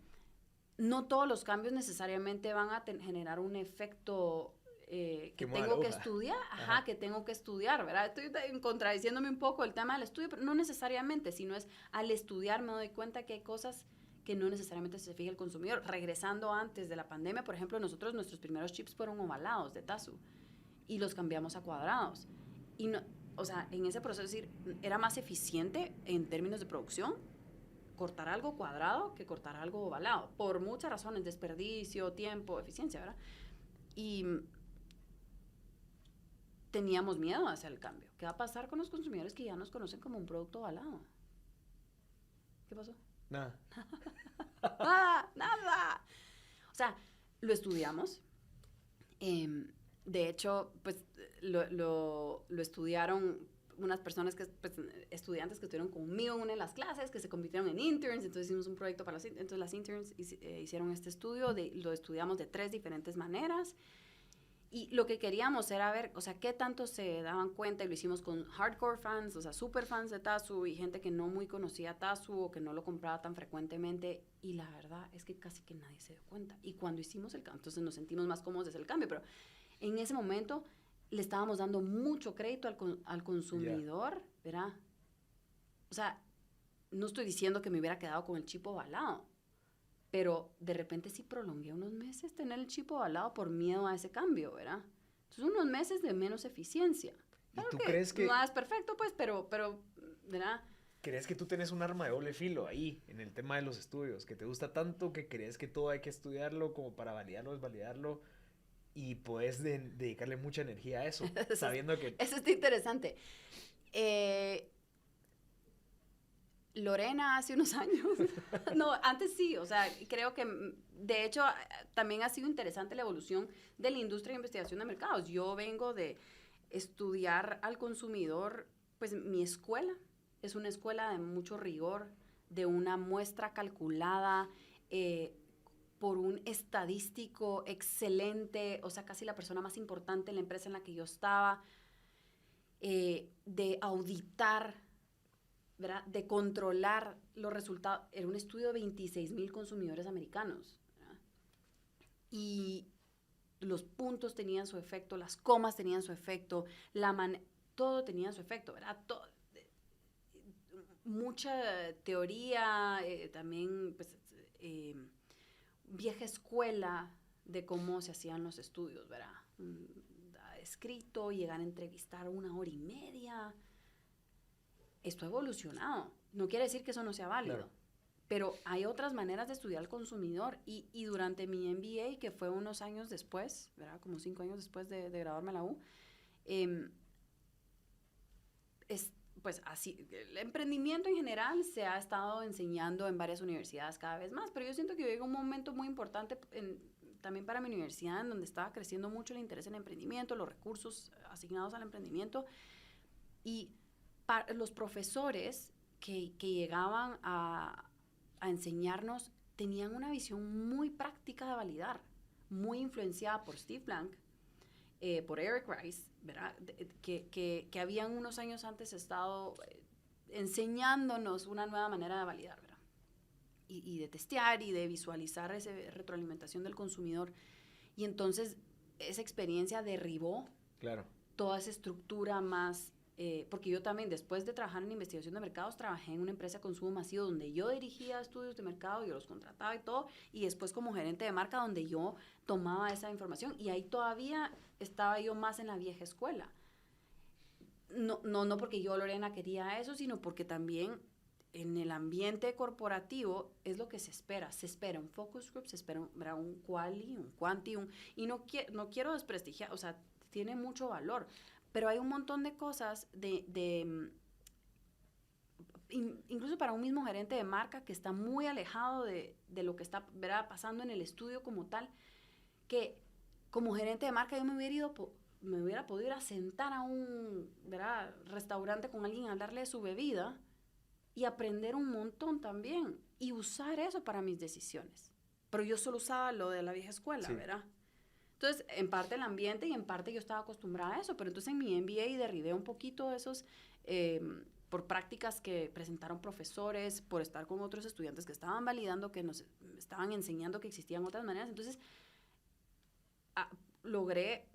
No todos los cambios necesariamente van a generar un efecto que tengo que estudiar, que tengo que estudiar, ¿verdad? Estoy contradiciéndome un poco el tema del estudio, pero no necesariamente, sino es al estudiar me doy cuenta que hay cosas que no necesariamente se fija el consumidor. Regresando antes de la pandemia, por ejemplo, nuestros primeros chips fueron ovalados de Tazu y los cambiamos a cuadrados. Y no, o sea, en ese proceso, es decir, era más eficiente en términos de producción cortar algo cuadrado que cortar algo ovalado, por muchas razones, desperdicio, tiempo, eficiencia, ¿verdad? Y teníamos miedo hacia el cambio. ¿Qué va a pasar con los consumidores que ya nos conocen como un producto ovalado? ¿Qué pasó? Nada. Nada. O sea, lo estudiamos. De hecho, pues lo estudiaron unas personas estudiantes que estuvieron conmigo en una de las clases, que se convirtieron en interns, entonces hicimos un proyecto para entonces las interns hicieron este estudio, lo estudiamos de 3 diferentes maneras. Y lo que queríamos era ver, o sea, qué tanto se daban cuenta, y lo hicimos con hardcore fans, o sea, super fans de Tazu y gente que no muy conocía Tazu o que no lo compraba tan frecuentemente. Y la verdad es que casi que nadie se dio cuenta. Y cuando hicimos el cambio, entonces nos sentimos más cómodos desde el cambio, pero en ese momento le estábamos dando mucho crédito al consumidor, ¿verdad? O sea, no estoy diciendo que me hubiera quedado con el chip ovalado, pero de repente sí prolongué unos meses tener el chip ovalado por miedo a ese cambio, ¿verdad? Entonces, unos meses de menos eficiencia. Claro, ¿y tú crees que no es perfecto, pues, pero, ¿verdad? ¿Crees que tú tienes un arma de doble filo ahí, en el tema de los estudios? Que te gusta tanto que crees que todo hay que estudiarlo como para validarlo, desvalidarlo, y puedes dedicarle mucha energía a eso, sabiendo que... Eso está interesante. Lorena hace unos años, no, antes sí, o sea, creo que de hecho también ha sido interesante la evolución de la industria de investigación de mercados. Yo vengo de estudiar al consumidor, pues mi escuela es una escuela de mucho rigor, de una muestra calculada, por un estadístico excelente, o sea, casi la persona más importante en la empresa en la que yo estaba, de auditar, ¿verdad? De controlar los resultados. Era un estudio de 26,000 consumidores americanos, ¿verdad? Y los puntos tenían su efecto, las comas tenían su efecto, todo tenía su efecto, ¿verdad? Mucha teoría, también pues, vieja escuela de cómo se hacían los estudios, ¿verdad? Escrito, llegar a entrevistar 1 hora y media. Esto ha evolucionado. No quiere decir que eso no sea válido. Claro. Pero hay otras maneras de estudiar al consumidor. Y durante mi MBA, que fue unos años después, ¿verdad? Como 5 años después de graduarme en la U, pues así, el emprendimiento en general se ha estado enseñando en varias universidades cada vez más, pero yo siento que llegó un momento muy importante también para mi universidad, en donde estaba creciendo mucho el interés en el emprendimiento, los recursos asignados al emprendimiento, y los profesores que llegaban a enseñarnos tenían una visión muy práctica de validar, muy influenciada por Steve Blank, por Eric Rice, ¿verdad? Que habían unos años antes estado enseñándonos una nueva manera de validar, ¿verdad? Y de testear y de visualizar esa retroalimentación del consumidor. Y entonces esa experiencia derribó toda esa estructura más... porque yo también, después de trabajar en investigación de mercados, trabajé en una empresa de consumo masivo donde yo dirigía estudios de mercado, yo los contrataba y todo, y después como gerente de marca donde yo tomaba esa información, y ahí todavía estaba yo más en la vieja escuela. No porque yo, Lorena, quería eso, sino porque también en el ambiente corporativo es lo que se espera. Se espera un focus group, se espera un quali, un quanti, y no quiero desprestigiar, o sea, tiene mucho valor. Pero hay un montón de cosas incluso para un mismo gerente de marca que está muy alejado de lo que está, ¿verdad?, pasando en el estudio como tal, que como gerente de marca yo me hubiera podido ir a sentar a un, ¿verdad?, restaurante con alguien a hablarle de su bebida y aprender un montón también y usar eso para mis decisiones. Pero yo solo usaba lo de la vieja escuela, sí, ¿verdad? Entonces, en parte el ambiente y en parte yo estaba acostumbrada a eso, pero entonces en mi MBA derribé un poquito esos, por prácticas que presentaron profesores, por estar con otros estudiantes que estaban validando, que nos estaban enseñando que existían otras maneras. Entonces, logré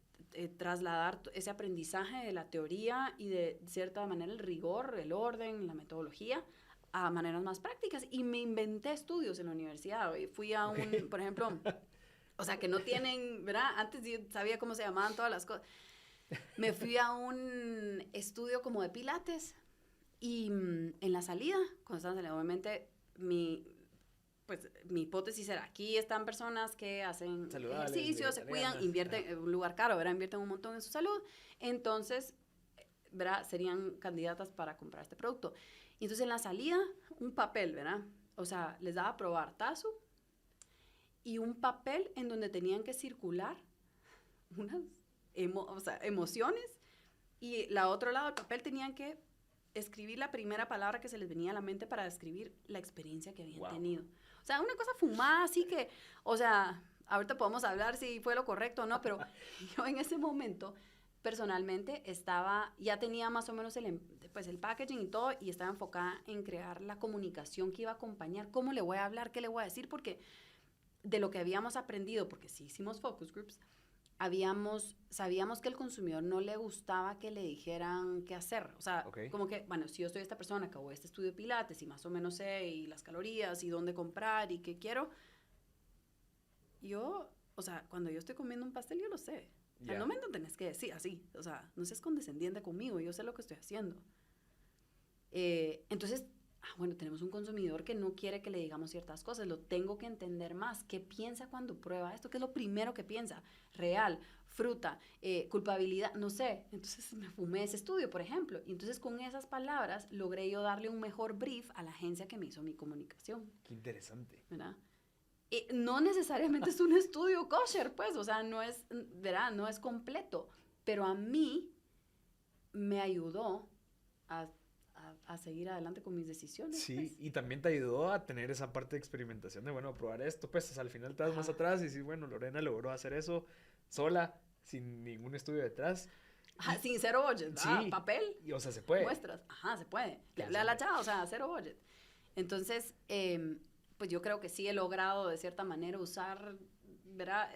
trasladar ese aprendizaje de la teoría y de cierta manera el rigor, el orden, la metodología, a maneras más prácticas. Y me inventé estudios en la universidad. Y fui a un, por ejemplo... O sea, que no tienen, ¿verdad? Antes yo sabía cómo se llamaban todas las cosas. Me fui a un estudio como de pilates y en la salida, cuando estaban saliendo, obviamente mi hipótesis era, aquí están personas que hacen ejercicio, se cuidan, invierten en un lugar caro, ¿verdad? Invierten un montón en su salud. Entonces, ¿verdad?, serían candidatas para comprar este producto. Y entonces en la salida, un papel, ¿verdad? O sea, les daba a probar Tazo, y un papel en donde tenían que circular unas emociones, y la otro lado del papel tenían que escribir la primera palabra que se les venía a la mente para describir la experiencia que habían tenido. O sea, una cosa fumada, así que, o sea, ahorita podemos hablar si fue lo correcto o no, pero yo en ese momento, personalmente, ya tenía más o menos el packaging y todo, y estaba enfocada en crear la comunicación que iba a acompañar, cómo le voy a hablar, qué le voy a decir, porque de lo que habíamos aprendido, porque sí hicimos focus groups, sabíamos que al consumidor no le gustaba que le dijeran qué hacer. O sea, como que, bueno, si yo soy esta persona que hago este estudio de pilates y más o menos sé y las calorías y dónde comprar y qué quiero, o sea, cuando yo estoy comiendo un pastel, yo lo sé. O sea, no me tenés que decir así. O sea, no seas condescendiente conmigo, yo sé lo que estoy haciendo. Entonces, bueno, tenemos un consumidor que no quiere que le digamos ciertas cosas, lo tengo que entender más. ¿Qué piensa cuando prueba esto? ¿Qué es lo primero que piensa? Real, fruta, culpabilidad, no sé. Entonces me fumé ese estudio, por ejemplo. Y entonces con esas palabras logré yo darle un mejor brief a la agencia que me hizo mi comunicación. Qué interesante. ¿Verdad? No necesariamente es un estudio kosher, pues, o sea, no es, ¿verdad?, no es completo, pero a mí me ayudó a seguir adelante con mis decisiones. Sí, pues. Y también te ayudó a tener esa parte de experimentación de, bueno, probar esto, pues al final te das más atrás y sí, bueno, Lorena logró hacer eso sola, sin ningún estudio detrás. Sin cero budget, ¿verdad? Sí, Papel. O sea, se puede. Muestras, se puede. Le hablé a la chava, o sea, cero budget. Entonces, pues yo creo que sí he logrado de cierta manera usar, ¿verdad?,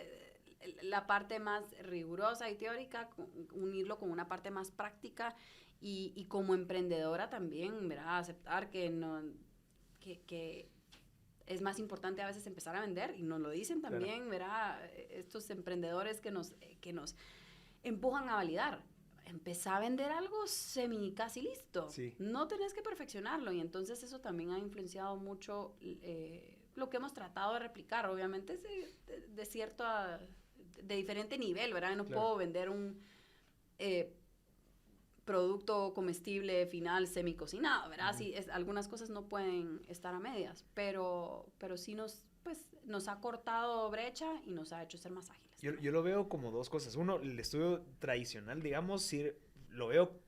la parte más rigurosa y teórica, unirlo con una parte más práctica. Y como emprendedora también, ¿verdad?, aceptar que es más importante a veces empezar a vender, y nos lo dicen también, claro, ¿verdad?, estos emprendedores que nos empujan a validar. Empezar a vender algo casi listo. Sí. No tenés que perfeccionarlo, y entonces eso también ha influenciado mucho lo que hemos tratado de replicar. Obviamente es de diferente nivel, ¿verdad? No puedo vender un producto comestible final semicocinado, ¿verdad? Sí, algunas cosas no pueden estar a medias, pero sí nos ha cortado brecha y nos ha hecho ser más ágiles. Yo lo veo como dos cosas. Uno, el estudio tradicional, digamos, lo veo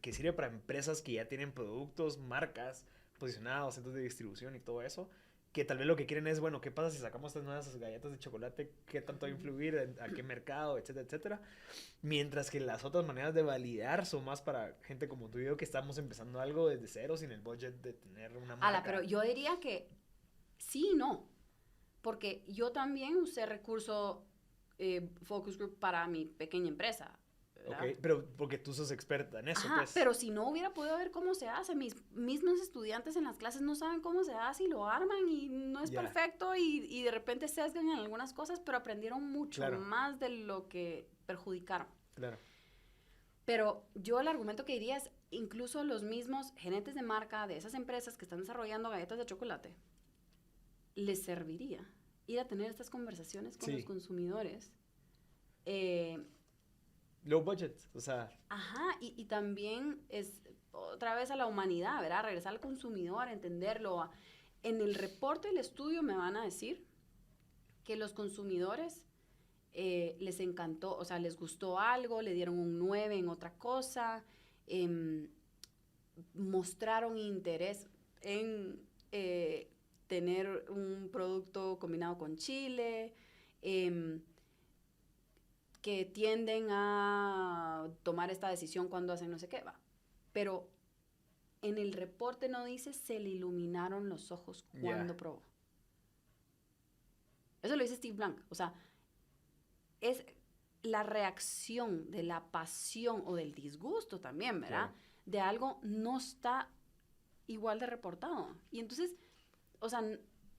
que sirve para empresas que ya tienen productos, marcas posicionados, centros de distribución y todo eso, que tal vez lo que quieren es, bueno, ¿qué pasa si sacamos estas nuevas galletas de chocolate? ¿Qué tanto va a influir? ¿A qué mercado? Etcétera, etcétera. Mientras que las otras maneras de validar son más para gente como tú y yo, que estamos empezando algo desde cero, sin el budget de tener una marca. Pero yo diría que sí y no. Porque yo también usé recurso Focus Group para mi pequeña empresa. ¿verdad? Ok, pero porque tú sos experta en eso, Ajá, pues. pero si no hubiera podido ver cómo se hace, mis mismos estudiantes en las clases no saben cómo se hace y lo arman y no es Ya. perfecto y de repente sesgan en algunas cosas, pero aprendieron mucho Claro. más de lo que perjudicaron. Claro. Pero yo el argumento que diría es, incluso los mismos gerentes de marca de esas empresas que están desarrollando galletas de chocolate, les serviría ir a tener estas conversaciones con Sí. los consumidores. Low budget, o sea, Ajá, y también es otra vez a la humanidad, ¿verdad? Regresar al consumidor, entenderlo. En el reporte del estudio me van a decir que los consumidores les encantó, o sea, les gustó algo, le dieron un 9 en otra cosa, mostraron interés en tener un producto combinado con chile, que tienden a tomar esta decisión cuando hacen no sé qué, va. Pero en el reporte no dice se le iluminaron los ojos cuando probó. Eso lo dice Steve Blank. O sea, es la reacción de la pasión o del disgusto también, ¿verdad? Claro. De algo no está igual de reportado. Y entonces, o sea,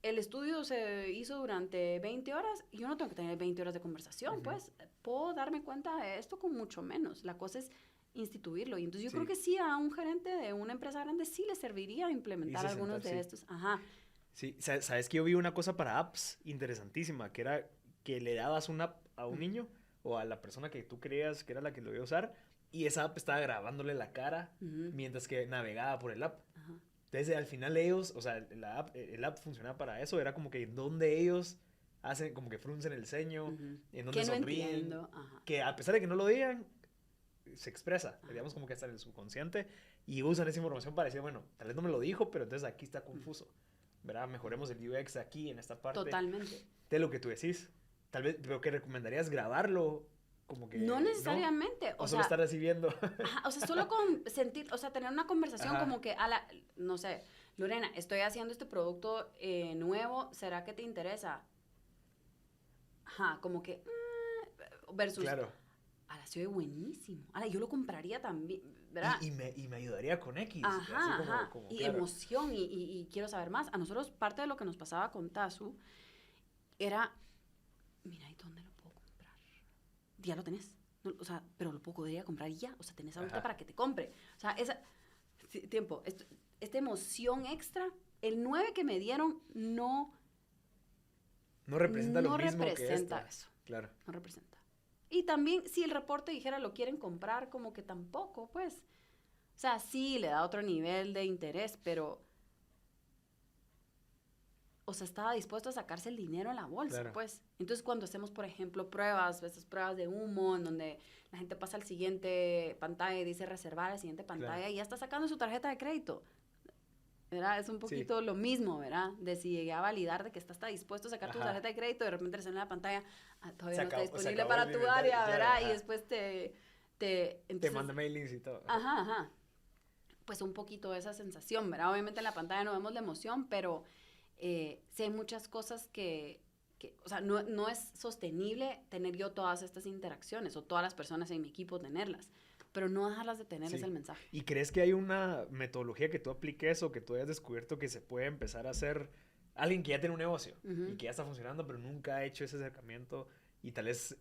el estudio se hizo durante 20 horas y yo no tengo que tener 20 horas de conversación, pues. Puedo darme cuenta de esto con mucho menos. La cosa es instituirlo. Y entonces yo creo que sí, a un gerente de una empresa grande sí le serviría implementar algunos de estos. Ajá. Sí, sabes que yo vi una cosa para apps interesantísima, que era que le dabas una app a un niño o a la persona que tú creías que era la que lo iba a usar y esa app estaba grabándole la cara mientras que navegaba por el app. Ajá. Entonces al final ellos, o sea, el app funcionaba para eso, era como que donde ellos hacen, como que fruncen el ceño, en donde Que no sonríen, entiendo. Ajá. que a pesar de que no lo digan, se expresa, digamos como que está en el subconsciente y usan esa información para decir, bueno, tal vez no me lo dijo, pero entonces aquí está confuso, ¿verdad? Mejoremos el UX aquí, en esta parte. Totalmente. De lo que tú decís. Tal vez, pero que recomendarías grabarlo, como que... No necesariamente. O solo estar recibiendo. Ajá, o sea, solo con sentir, o sea, tener una conversación como que, no sé, Lorena, estoy haciendo este producto nuevo, ¿será que te interesa? Ajá, como que, versus, Claro. se oye buenísimo. Yo lo compraría también, ¿verdad? Y me ayudaría con X. Ajá, así ajá. como, Y claro. emoción, y quiero saber más. A nosotros, parte de lo que nos pasaba con Tazu era, mira, ¿y dónde lo puedo comprar? Ya lo tenés. No, o sea, pero lo podría comprar ya. O sea, tenés ahorita para que te compre. O sea, esta emoción extra, el 9 que me dieron no representa lo mismo representa que esta. eso. Claro. No representa. Y también, si el reporte dijera lo quieren comprar, como que tampoco, pues. O sea, sí, le da otro nivel de interés, pero... O sea, estaba dispuesto a sacarse el dinero en la bolsa, Claro. pues. Entonces, cuando hacemos, por ejemplo, esas pruebas de humo, en donde la gente pasa al siguiente pantalla y dice reservar a la siguiente pantalla, Claro. y ya está sacando su tarjeta de crédito. ¿Verdad? Es un poquito lo mismo, ¿verdad? De si llegué a validar de que está dispuesto a sacar tu tarjeta de crédito, de repente te sale en la pantalla, todavía no está disponible para tu área, ¿verdad? Y después te manda mailings y todo. Ajá. Pues un poquito de esa sensación, ¿verdad? Obviamente en la pantalla no vemos la emoción, pero sí hay muchas cosas que o sea, no es sostenible tener yo todas estas interacciones o todas las personas en mi equipo tenerlas, pero no dejarlas de tener es el mensaje. ¿Y crees que hay una metodología que tú apliques o que tú hayas descubierto que se puede empezar a hacer alguien que ya tiene un negocio y que ya está funcionando pero nunca ha hecho ese acercamiento y tal vez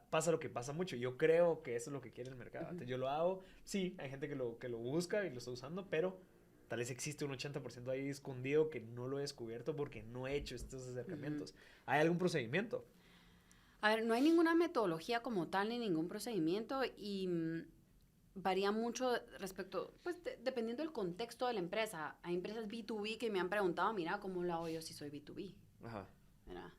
pasa lo que pasa mucho? Yo creo que eso es lo que quiere el mercado. Entonces, yo lo hago, sí, hay gente que lo busca y lo está usando, pero tal vez existe un 80% ahí escondido que no lo he descubierto porque no he hecho estos acercamientos. ¿Hay algún procedimiento? A ver, no hay ninguna metodología como tal ni ningún procedimiento y varía mucho respecto, pues dependiendo del contexto de la empresa. Hay empresas B2B que me han preguntado, mira, ¿cómo lo hago yo si soy B2B? Ajá. ¿Verdad?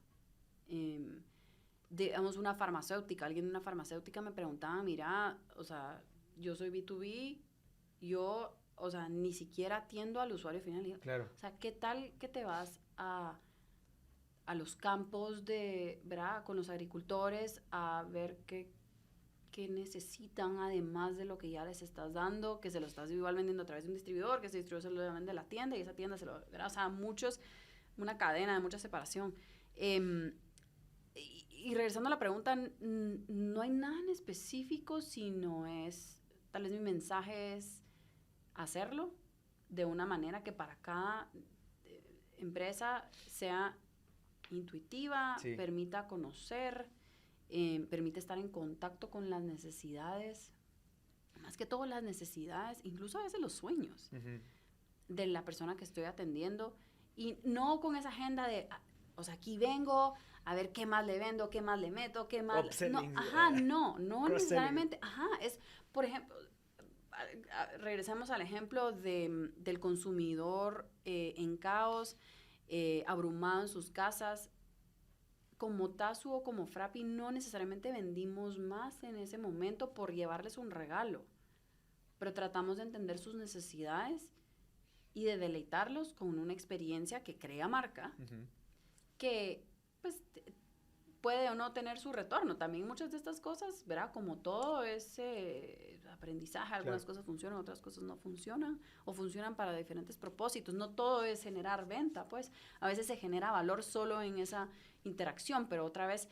Digamos, alguien de una farmacéutica me preguntaba, mira, o sea, yo soy B2B, yo o sea, ni siquiera atiendo al usuario final. Claro. O sea, ¿qué tal que te vas a los campos de, ¿verdad? Con los agricultores a ver qué necesitan además de lo que ya les estás dando, que se lo estás igual vendiendo a través de un distribuidor, que ese distribuidor se lo vende a la tienda y esa tienda se lo, ¿verdad? O sea, una cadena de mucha separación. Y regresando a la pregunta, no hay nada en específico, sino tal vez mi mensaje es hacerlo de una manera que para cada empresa sea intuitiva, Sí. permita conocer, permite estar en contacto con las necesidades, más que todo las necesidades, incluso a veces los sueños de la persona que estoy atendiendo, y no con esa agenda de, o sea, aquí vengo a ver qué más le vendo, qué más le meto, qué más... Upselling, no necesariamente, es, por ejemplo, regresemos al ejemplo del consumidor en caos, abrumado en sus casas. Como Tazu o como Frappi no necesariamente vendimos más en ese momento por llevarles un regalo, pero tratamos de entender sus necesidades y de deleitarlos con una experiencia que crea marca, que pues puede o no tener su retorno. También muchas de estas cosas, ¿verdad? Como todo es aprendizaje, algunas cosas funcionan, otras cosas no funcionan, o funcionan para diferentes propósitos. No todo es generar venta, pues. A veces se genera valor solo en esa interacción, pero otra vez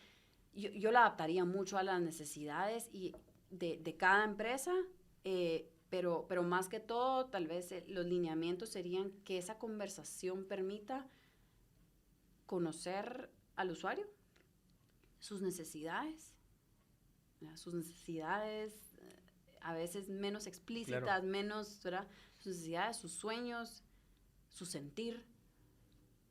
yo la adaptaría mucho a las necesidades de cada empresa, pero más que todo, tal vez los lineamientos serían que esa conversación permita conocer al usuario, sus necesidades a veces menos explícitas, menos, ¿verdad? Sus necesidades, sus sueños, su sentir.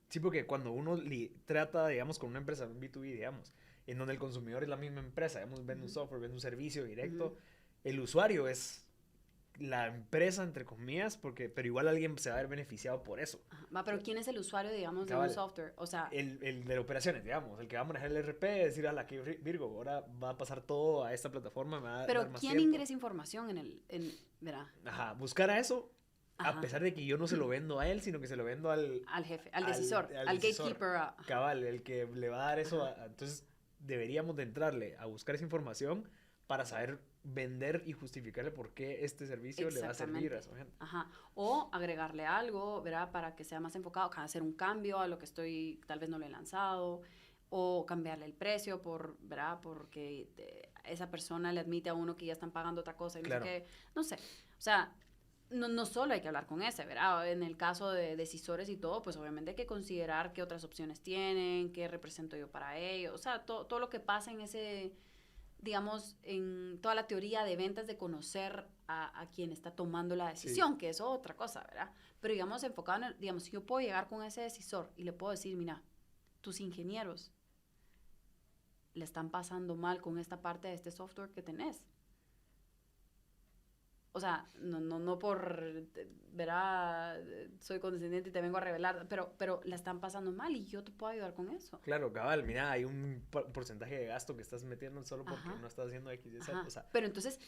Sí, porque cuando uno trata, digamos, con una empresa B2B, digamos, en donde el consumidor es la misma empresa, digamos, vende un software, vende un servicio directo, el usuario es la empresa, entre comillas, pero igual alguien se va a ver beneficiado por eso. Pero ¿quién es el usuario, digamos, de un software? O sea... El de operaciones, digamos, el que va a manejar el ERP, decir, que Virgo, ahora va a pasar todo a esta plataforma, me va a pero dar más ¿quién tiempo. ingresa información ¿verdad? Buscar a eso, a pesar de que yo no se lo vendo a él, sino que se lo vendo al jefe, al decisor, al gatekeeper. Cabal, el que le va a dar eso. Entonces, deberíamos de entrarle a buscar esa información para saber vender y justificarle por qué este servicio le va a servir a esa gente. O agregarle algo, ¿verdad? Para que sea más enfocado, hacer un cambio a lo que tal vez no lo he lanzado, o cambiarle el precio ¿verdad? Porque esa persona le admite a uno que ya están pagando otra cosa y no sé. O sea, no solo hay que hablar con ese, ¿verdad? En el caso de decisores y todo, pues obviamente hay que considerar qué otras opciones tienen, qué represento yo para ellos, o sea, todo lo que pasa en ese, digamos, en toda la teoría de ventas, de conocer a quien está tomando la decisión, que es otra cosa, ¿verdad? Pero digamos, enfocado en digamos, si yo puedo llegar con ese decisor y le puedo decir, mira, tus ingenieros le están pasando mal con esta parte de este software que tenés. O sea, no por, verá, soy condescendiente y te vengo a revelar, pero la están pasando mal y yo te puedo ayudar con eso. Claro, cabal, mira, hay un porcentaje de gasto que estás metiendo solo porque no estás haciendo X y Z. O sea, pero entonces,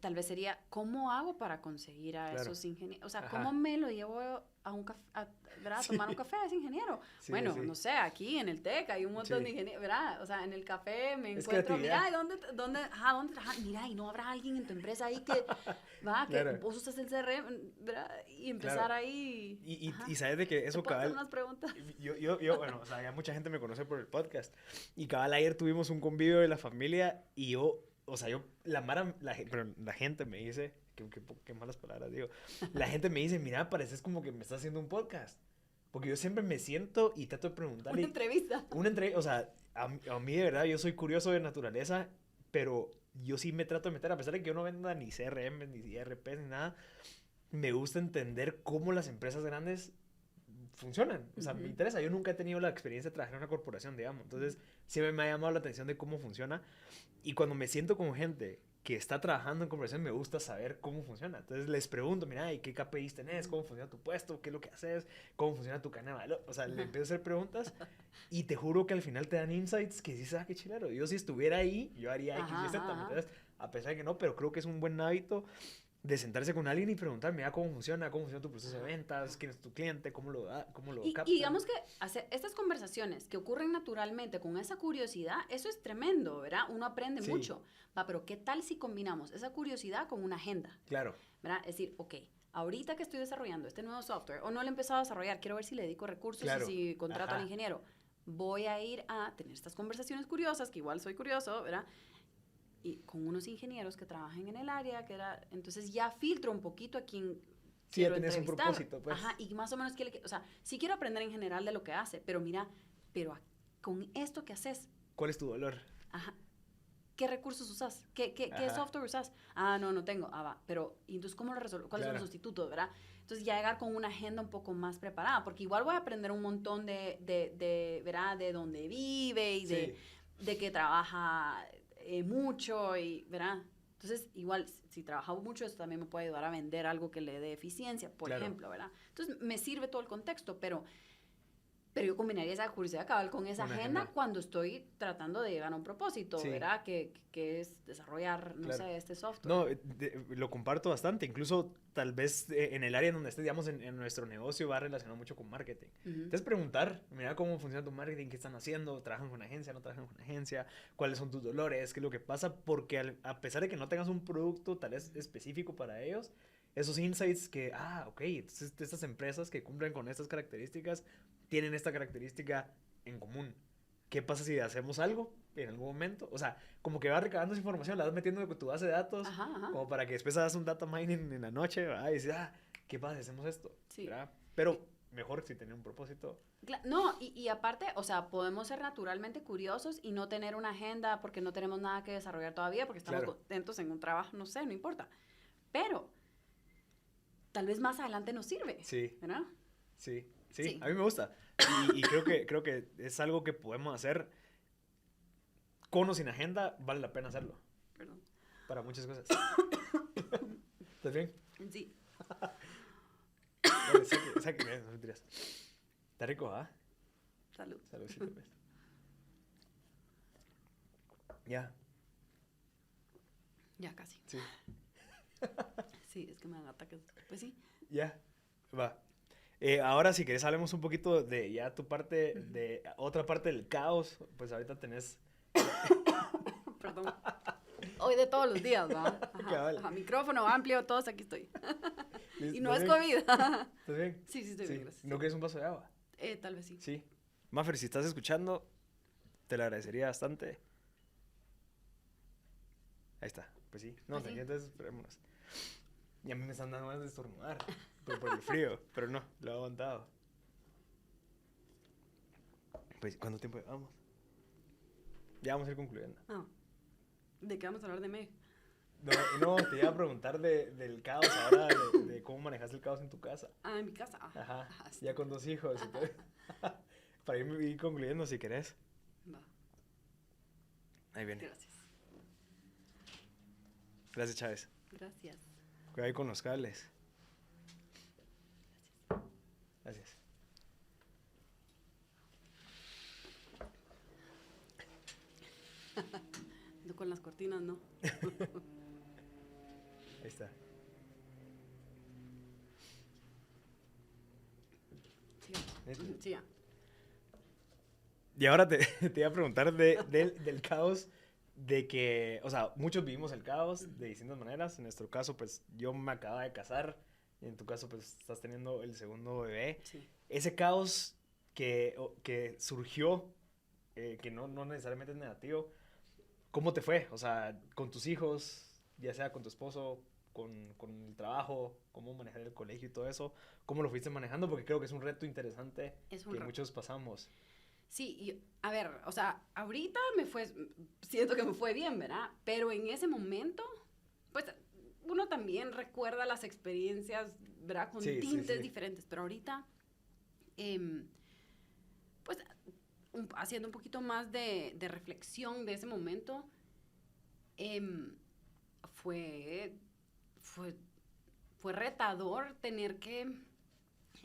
tal vez sería, ¿cómo hago para conseguir a esos ingenieros? O sea, ¿cómo me lo llevo a un café, ¿verdad? A tomar un café a ese ingeniero? No sé, aquí en el TEC hay un montón de ingenieros, ¿verdad? O sea, en el café me encuentro, mira, ¿dónde? Mira, y no habrá alguien en tu empresa ahí que, va, que vos usas el CRM, ¿verdad? Y empezar ahí. Y sabes de que eso, cabal. hacer unas preguntas? Yo, bueno, o sea, ya mucha gente me conoce por el podcast. Y cabal, ayer tuvimos un convivio de la familia y yo, la gente me dice, qué malas palabras digo, la gente me dice, mira, pareces como que me estás haciendo un podcast, porque yo siempre me siento y trato de preguntarle. Una entrevista, o sea, a mí de verdad, yo soy curioso de naturaleza, pero yo sí me trato de meter, a pesar de que yo no venda ni CRM, ni ERP, ni nada, me gusta entender cómo las empresas grandes funcionan, o sea, me interesa. Yo nunca he tenido la experiencia de trabajar en una corporación, digamos, entonces siempre me ha llamado la atención de cómo funciona, y cuando me siento con gente que está trabajando en corporación, me gusta saber cómo funciona. Entonces les pregunto, mira, ¿y qué KPIs tenés? ¿Cómo funciona tu puesto? ¿Qué es lo que haces? ¿Cómo funciona tu cadena de valor? O sea, le empiezo a hacer preguntas y te juro que al final te dan insights que sí sabes qué chilero. Yo si estuviera ahí, yo haría X y Z. Entonces, a pesar de que no, pero creo que es un buen hábito de sentarse con alguien y preguntar, mira cómo funciona tu proceso de ventas, quién es tu cliente, cómo lo captas. Y digamos que hacer estas conversaciones que ocurren naturalmente con esa curiosidad, eso es tremendo, ¿verdad? Uno aprende Sí. mucho. Va, pero ¿qué tal si combinamos esa curiosidad con una agenda? Claro. ¿Verdad? Es decir, ok, ahorita que estoy desarrollando este nuevo software, o no lo he empezado a desarrollar, quiero ver si le dedico recursos Claro. y si contrato Ajá. al ingeniero. Voy a ir a tener estas conversaciones curiosas, que igual soy curioso, ¿verdad? Y con unos ingenieros que trabajan en el área, entonces ya filtro un poquito a quien Sí, ya quiero tenés un entrevistar. propósito, pues. Ajá, y más o menos, o sea, sí quiero aprender en general de lo que hace, pero mira, con esto que haces, ¿Cuál es tu dolor? ajá, ¿qué recursos usas? ¿Qué Ajá. software usas? Ah, no tengo. Ah, va, pero ¿y entonces cómo lo resuelvo? ¿Cuáles son Claro. los sustitutos, verdad? Entonces ya llegar con una agenda un poco más preparada, porque igual voy a aprender un montón ¿verdad? De dónde vive y Sí. de que trabaja mucho y, ¿verdad? Entonces, igual, si trabaja mucho, esto también me puede ayudar a vender algo que le dé eficiencia, por Claro. ejemplo, ¿verdad? Entonces, me sirve todo el contexto, pero yo combinaría esa curiosidad cabal con esa Una agenda agenda. cuando estoy tratando de llegar a un propósito, Sí. ¿verdad? Que es desarrollar, no Claro. sé, este software. No, lo comparto bastante. Incluso tal vez en el área en donde esté, digamos, en nuestro negocio va relacionado mucho con marketing. Ujú. Entonces preguntar, mira cómo funciona tu marketing, qué están haciendo, trabajan con agencia, no trabajan con agencia, cuáles son tus dolores, qué es lo que pasa, porque a pesar de que no tengas un producto tal vez específico para ellos, esos insights que, ok, entonces estas empresas que cumplen con estas características tienen esta característica en común. ¿Qué pasa si hacemos algo en algún momento? O sea, como que vas recabando esa información, la vas metiendo en tu base de datos, Ajá. como para que después hagas un data mining en la noche, ¿verdad? Y dices, ¿qué pasa si hacemos esto? Sí. ¿Verdad? Pero mejor si tener un propósito. No, y aparte, o sea, podemos ser naturalmente curiosos y no tener una agenda porque no tenemos nada que desarrollar todavía, porque estamos Claro. contentos en un trabajo, no sé, no importa. Pero tal vez más adelante nos sirve, Sí, ¿verdad? sí, Sí. a mí me gusta. Y creo que es algo que podemos hacer con o sin agenda, vale la pena hacerlo. Perdón. Para muchas cosas. ¿Estás bien? Sí. Dale, saque, no mentiras. Está rico, ¿ah? Salud. Saludcita, pues. Ya, Ya casi. sí. Sí, es que me dan ataques. Pues sí. Ya, va. Ahora, si querés, hablemos un poquito de ya tu parte, de otra parte del caos. Pues ahorita tenés. Perdón. Hoy de todos los días, ¿va? Ajá, Cabal. ajá, micrófono amplio, todos aquí estoy. Y no ¿Estás es bien? COVID. ¿Estás bien? Sí, estoy bien, gracias. ¿No quieres un vaso de agua? Tal vez sí. Sí. Maffer, si estás escuchando, te lo agradecería bastante. Ahí está. Pues sí. No, Pues sí. entonces esperémonos. Y a mí me están dando ganas de estornudar. Pero por el frío. Pero no, lo he aguantado. Pues, ¿cuánto tiempo llevamos? Ya vamos a ir concluyendo. Ah, ¿de qué vamos a hablar de Meg? No, te iba a preguntar del caos ahora, de cómo manejas el caos en tu casa. Ah, en mi casa. Ah, Ajá. ajá, sí. Ya con 2 hijos. Entonces, para ir concluyendo si querés. Va, Ahí viene. gracias. Gracias, Chávez. Gracias. Cuidado ahí con los cables. Gracias. No, con las cortinas, no. Ahí está. Sí, ¿Neta? sí, ya. Y ahora te iba a preguntar del caos de que, o sea, muchos vivimos el caos de distintas maneras. En nuestro caso, pues yo me acababa de casar y en tu caso, pues estás teniendo el segundo bebé. Sí. Ese caos que surgió, que no necesariamente es negativo, ¿cómo te fue? O sea, con tus hijos, ya sea con tu esposo, con el trabajo, cómo manejar el colegio y todo eso, ¿cómo lo fuiste manejando? Porque creo que es un reto interesante Es un que reto. muchos pasamos. Sí, y, a ver, o sea, ahorita siento que me fue bien, ¿verdad? Pero en ese momento, pues, uno también recuerda las experiencias, ¿verdad? Con Sí, sí, tintes sí. diferentes, pero ahorita, pues, haciendo un poquito más de reflexión de ese momento, fue retador tener que, en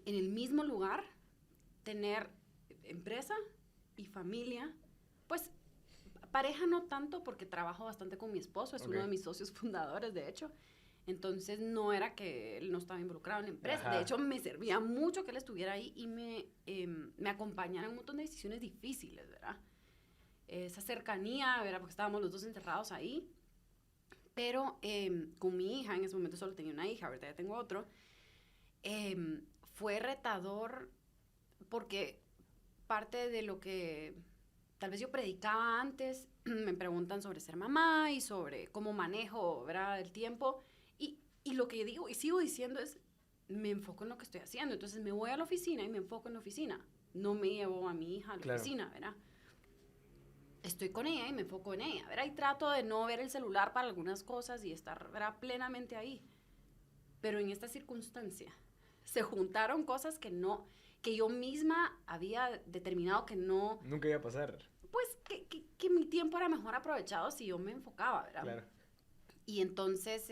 el mismo lugar, tener empresa y familia, pues pareja no tanto porque trabajo bastante con mi esposo, es Ok. uno de mis socios fundadores, de hecho. Entonces no era que él no estaba involucrado en la empresa. Ajá. De hecho, me servía mucho que él estuviera ahí y me acompañara en un montón de decisiones difíciles, ¿verdad? Esa cercanía, ¿verdad? Porque estábamos los dos encerrados ahí. Pero con mi hija, en ese momento solo tenía una hija, ahorita ya tengo otro, fue retador porque parte de lo que tal vez yo predicaba antes, me preguntan sobre ser mamá y sobre cómo manejo, ¿verdad?, el tiempo. Y lo que digo y sigo diciendo es, me enfoco en lo que estoy haciendo. Entonces me voy a la oficina y me enfoco en la oficina. No me llevo a mi hija a la oficina, ¿verdad? Estoy con ella y me enfoco en ella, ¿verdad? Y trato de no ver el celular para algunas cosas y estar, ¿verdad?, plenamente ahí. Pero en esta circunstancia se juntaron cosas que yo misma había determinado que no... Nunca iba a pasar. Pues que mi tiempo era mejor aprovechado si yo me enfocaba, ¿verdad? Claro. Y entonces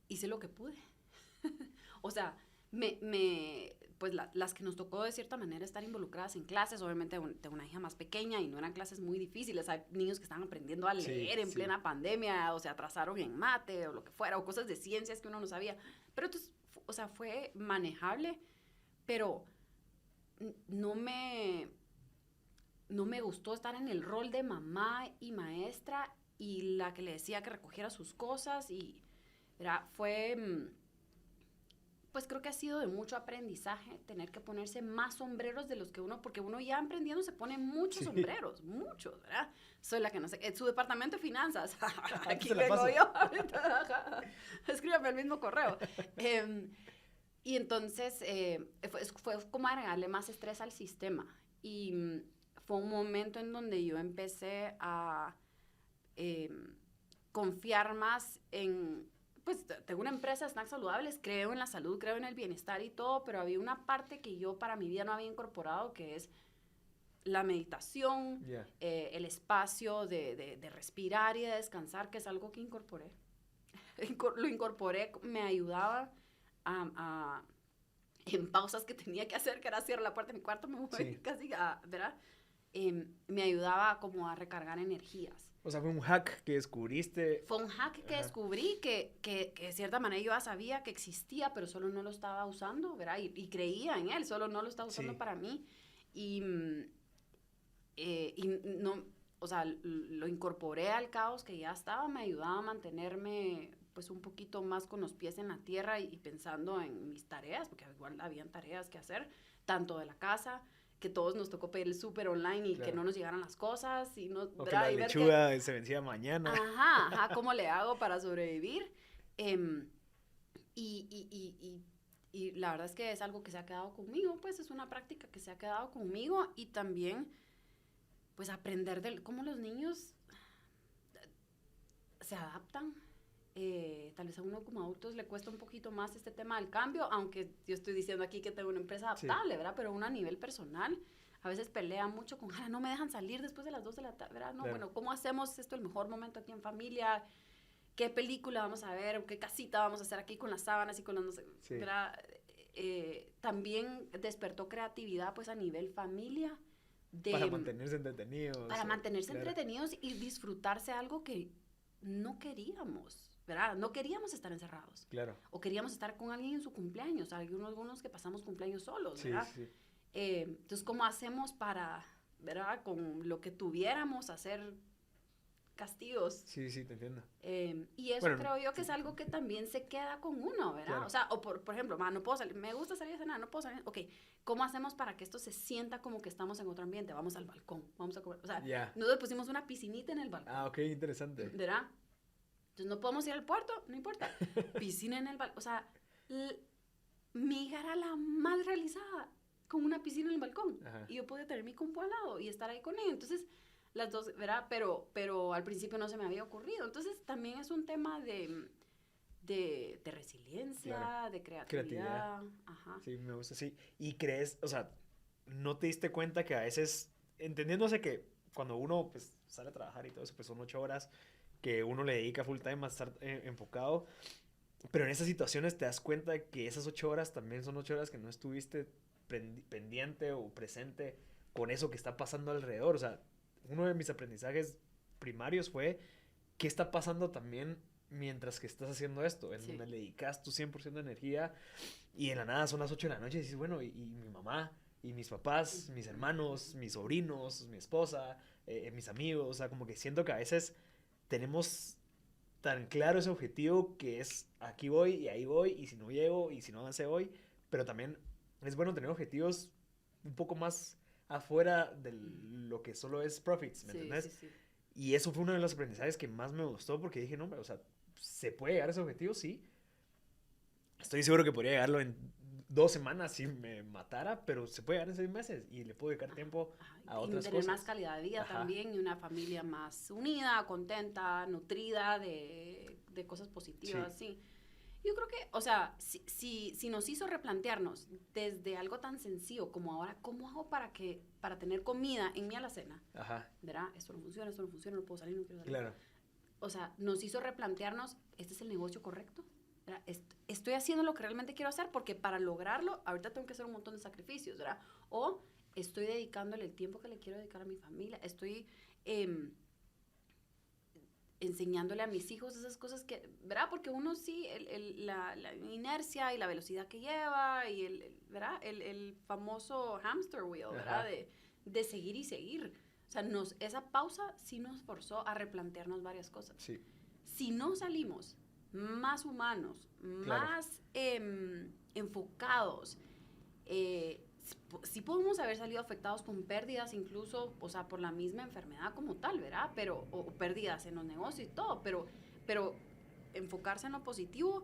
hice lo que pude. O sea, pues las que nos tocó de cierta manera estar involucradas en clases, obviamente tengo una hija más pequeña y no eran clases muy difíciles, hay niños que están aprendiendo a leer en plena pandemia, o se atrasaron en mate o lo que fuera, o cosas de ciencias que uno no sabía, pero entonces, o sea, fue manejable, pero no me gustó estar en el rol de mamá y maestra y la que le decía que recogiera sus cosas y fue... Pues creo que ha sido de mucho aprendizaje tener que ponerse más sombreros de los que uno, porque uno ya emprendiendo se pone muchos sombreros, muchos, ¿verdad? Soy la que no sé, su departamento de finanzas, aquí vengo yo, escríbame el mismo correo. Y entonces fue como agregarle más estrés al sistema y fue un momento en donde yo empecé a confiar más en... Pues tengo una empresa de snacks saludables, creo en la salud, creo en el bienestar y todo, pero había una parte que yo para mi vida no había incorporado, que es la meditación, el espacio de respirar y de descansar, que es algo que incorporé. Lo incorporé, me ayudaba en pausas que tenía que hacer, que era cierrar la puerta de mi cuarto, me voy casi, ¿verdad? Me ayudaba como a recargar energías. O sea, fue un hack que descubriste. Fue un hack que descubrí que de cierta manera yo ya sabía que existía, pero solo no lo estaba usando, ¿verdad? Y creía en él, solo no lo estaba usando para mí. Y no, o sea, lo incorporé al caos que ya estaba, me ayudaba a mantenerme pues un poquito más con los pies en la tierra y pensando en mis tareas, porque igual habían tareas que hacer, tanto de la casa, que todos nos tocó pedir el súper online y que no nos llegaran las cosas. Y no, o que la lechuga se vencía mañana. Ajá, ¿cómo le hago para sobrevivir? Y la verdad es que es algo que se ha quedado conmigo, pues es una práctica que se ha quedado conmigo y también, pues aprender cómo los niños se adaptan. Tal vez a uno como adultos le cuesta un poquito más este tema del cambio, aunque yo estoy diciendo aquí que tengo una empresa adaptable, ¿verdad? Pero uno a nivel personal a veces pelea mucho con, no me dejan salir después de las 2 de la tarde, ¿verdad? No, bueno, ¿cómo hacemos esto el mejor momento aquí en familia? ¿Qué película vamos a ver? ¿Qué casita vamos a hacer aquí con las sábanas y con los, no sé, ¿verdad? También despertó creatividad pues a nivel familia. Para mantenerse entretenidos. Para mantenerse entretenidos y disfrutarse algo que no queríamos, ¿verdad? No queríamos estar encerrados. Claro. O queríamos estar con alguien en su cumpleaños. Algunos que pasamos cumpleaños solos, ¿verdad? Sí. Entonces, ¿cómo hacemos para, ¿verdad? Con lo que tuviéramos, hacer castigos? Sí, te entiendo. Y eso creo yo que es algo que también se queda con uno, ¿verdad? Claro. O sea, o por ejemplo, no puedo salir, me gusta salir a cenar, no puedo salir. Ok, ¿cómo hacemos para que esto se sienta como que estamos en otro ambiente? Vamos al balcón, vamos a comer. O sea, nosotros pusimos una piscinita en el balcón. Ah, ok, interesante. ¿Verdad? Entonces, no podemos ir al puerto, no importa. Piscina en el balcón. O sea, mi hija era la más realizada con una piscina en el balcón. Ajá. Y yo podía tener mi compu al lado y estar ahí con ella. Entonces, las dos, ¿verdad? Pero al principio no se me había ocurrido. Entonces, también es un tema de resiliencia, de creatividad. Ajá. Sí, me gusta, sí. Y crees, o sea, ¿no te diste cuenta que a veces, entendiéndose que cuando uno pues sale a trabajar y todo eso, pues son 8 horas que uno le dedica full time a estar enfocado, pero en esas situaciones te das cuenta de que esas 8 horas también son 8 horas que no estuviste pendiente o presente con eso que está pasando alrededor? O sea, uno de mis aprendizajes primarios fue ¿qué está pasando también mientras que estás haciendo esto? En Sí. donde le dedicas tu 100% de energía y en la nada son las 8 de la noche y dices, bueno, y mi mamá, y mis papás, mis hermanos, mis sobrinos, mi esposa, mis amigos, o sea, como que siento que a veces tenemos tan claro ese objetivo que es aquí voy y ahí voy y si no llego y si no avancé hoy, pero también es bueno tener objetivos un poco más afuera de lo que solo es profits, ¿me Sí, entendés? sí, sí. Y eso fue uno de los aprendizajes que más me gustó porque dije, no, o sea, ¿se puede llegar a ese objetivo? Sí. Estoy seguro que podría llegarlo en 2 semanas si me matara, pero se puede llegar en 6 meses y le puedo dedicar tiempo a Y otras tener cosas. más calidad de vida Ajá. también y una familia más unida, contenta, nutrida de cosas positivas, sí. Yo creo que, o sea, si nos hizo replantearnos desde algo tan sencillo como ahora, ¿cómo hago para tener comida en mi alacena? Ajá, ¿Verdad? Esto no funciona, no puedo salir, no quiero salir. claro. O sea, nos hizo replantearnos, ¿este es el negocio correcto? ¿Verdad? Estoy haciendo lo que realmente quiero hacer porque para lograrlo, ahorita tengo que hacer un montón de sacrificios, ¿verdad? O estoy dedicándole el tiempo que le quiero dedicar a mi familia, estoy enseñándole a mis hijos esas cosas que, ¿verdad? Porque uno sí, la inercia y la velocidad que lleva y ¿verdad? El famoso hamster wheel, ¿verdad? Ajá. De seguir y seguir. O sea, esa pausa sí nos forzó a replantearnos varias cosas. Sí, Si no salimos más humanos, Claro. más enfocados, sí podemos haber salido afectados con pérdidas incluso, o sea, por la misma enfermedad como tal, ¿verdad? Pero, o pérdidas en los negocios y todo, pero enfocarse en lo positivo,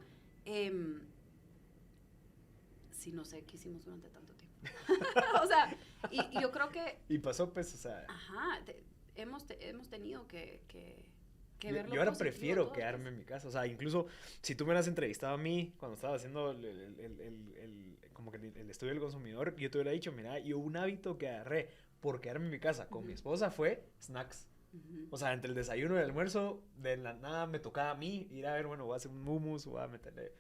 sí, no sé qué hicimos durante tanto tiempo. O sea, y yo creo que, y pasó pues, o sea, ajá, hemos tenido que yo, ver lo yo ahora positivo prefiero todo, quedarme pues. en mi casa, o sea, incluso si tú me hubieras entrevistado a mí cuando estaba haciendo como que el estudio del consumidor, yo te hubiera dicho, mira, yo un hábito que agarré por quedarme en mi casa con mi esposa fue snacks. Ujú. O sea, entre el desayuno y el almuerzo, de la nada me tocaba a mí ir a ver, bueno, voy a hacer un hummus, voy a meterle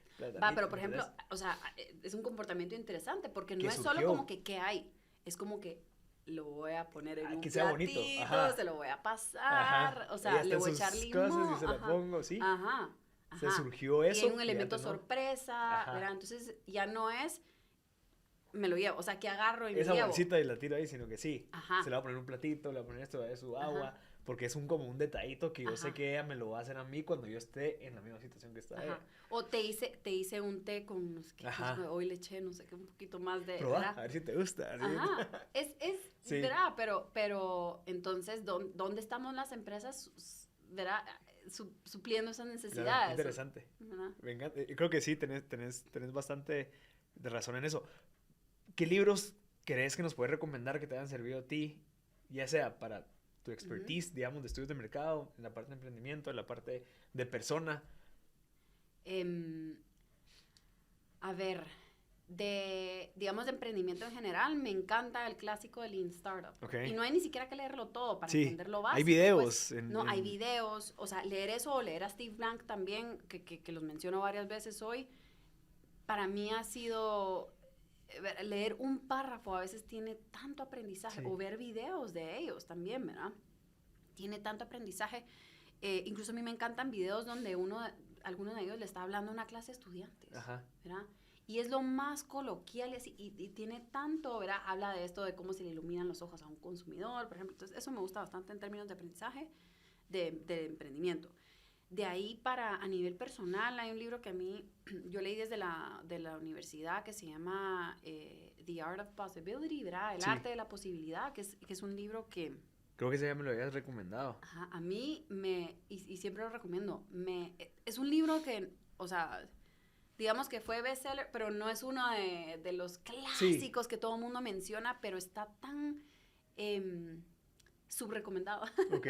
Va, pero por ejemplo, ¿entendés? o sea, es un comportamiento interesante porque no Que es solo surgió. como que qué hay, es como que lo voy a poner en un que sea bonito, platito, ajá. se lo voy a pasar, Ajá. o Ella sea, está le en voy a sus echar cosas limón, y se la ajá, pongo, sí. ajá, Se ajá. surgió Y eso. hay un que elemento antes no. sorpresa, Ajá. ¿verdad? Entonces ya no es, me lo llevo, o sea, que agarro y me Esa llevo. bolsita y la tiro ahí, sino que sí. Ajá. Se le va a poner un platito, le va a poner esto, de su Ajá. agua, porque es como un detallito que yo sé Ajá. que ella me lo va a hacer a mí cuando yo esté en la misma situación que está Ajá. ella. O te hice un té con, no sé qué, Ajá. hoy le eché, no sé qué, un poquito más de, Probá, ¿verdad? a ver si te gusta. así. Ajá, Sí. ¿verdad? Pero entonces, ¿dónde estamos las empresas, ¿verdad? Supliendo esas Claro, necesidades. interesante. ¿Verdad? Me encanta. Creo que sí, tenés bastante de razón en eso. ¿Qué libros crees que nos puedes recomendar que te hayan servido a ti? Ya sea para tu expertise, digamos, de estudios de mercado, en la parte de emprendimiento, en la parte de persona. A ver, digamos, de emprendimiento en general, me encanta el clásico del Lean Startup. Ok. Y no hay ni siquiera que leerlo todo para Sí, entender lo básico. hay videos pues. en- Hay en- videos, o sea, leer eso o leer a Steve Blank también, que los menciono varias veces hoy, para mí ha sido leer un párrafo a veces tiene tanto aprendizaje, Sí. o ver videos de ellos también, ¿verdad? Tiene tanto aprendizaje. Incluso a mí me encantan videos donde alguno de ellos le está hablando a una clase de estudiantes, Ajá. ¿verdad? Y es lo más coloquial y, así, y tiene tanto, ¿verdad? Habla de esto, de cómo se le iluminan los ojos a un consumidor, por ejemplo. Entonces, eso me gusta bastante en términos de aprendizaje, de emprendimiento. De ahí a nivel personal, hay un libro que a mí, yo leí desde de la universidad que se llama The Art of Possibility, ¿verdad? El Sí. arte de la posibilidad, que es un libro que Creo que ese ya me lo habías recomendado. ajá, a mí y siempre lo recomiendo, es un libro que, o sea, digamos que fue bestseller, pero no es uno de los clásicos que todo el mundo menciona, pero está tan subrecomendado. Ok.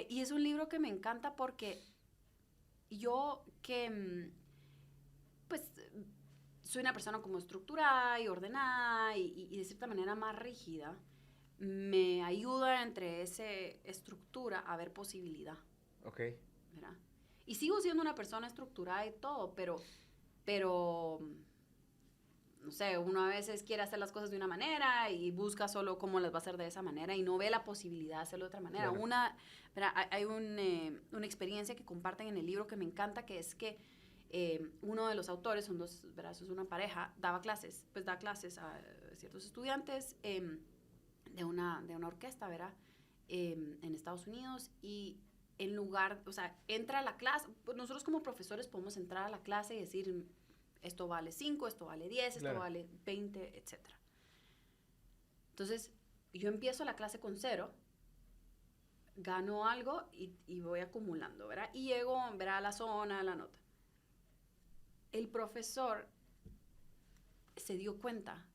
Y es un libro que me encanta porque yo pues, soy una persona como estructurada y ordenada y de cierta manera más rígida, me ayuda entre esa estructura a ver posibilidad, Ok. ¿verdad? Y sigo siendo una persona estructurada y todo, pero no sé, uno a veces quiere hacer las cosas de una manera y busca solo cómo las va a hacer de esa manera y no ve la posibilidad de hacerlo de otra manera. Claro. Mira, hay una experiencia que comparten en el libro que me encanta, que es que uno de los autores, son dos, ¿verdad? Es una pareja, da clases a ciertos estudiantes de una orquesta, ¿verdad? En Estados Unidos, y en lugar, o sea, entra a la clase, pues nosotros como profesores podemos entrar a la clase y decir, esto vale 5, esto vale 10, Claro. esto vale 20, etc. Entonces, yo empiezo la clase con 0, gano algo y voy acumulando, ¿verdad? Y llego, ¿verdad?, a la zona, a la nota. El profesor se dio cuenta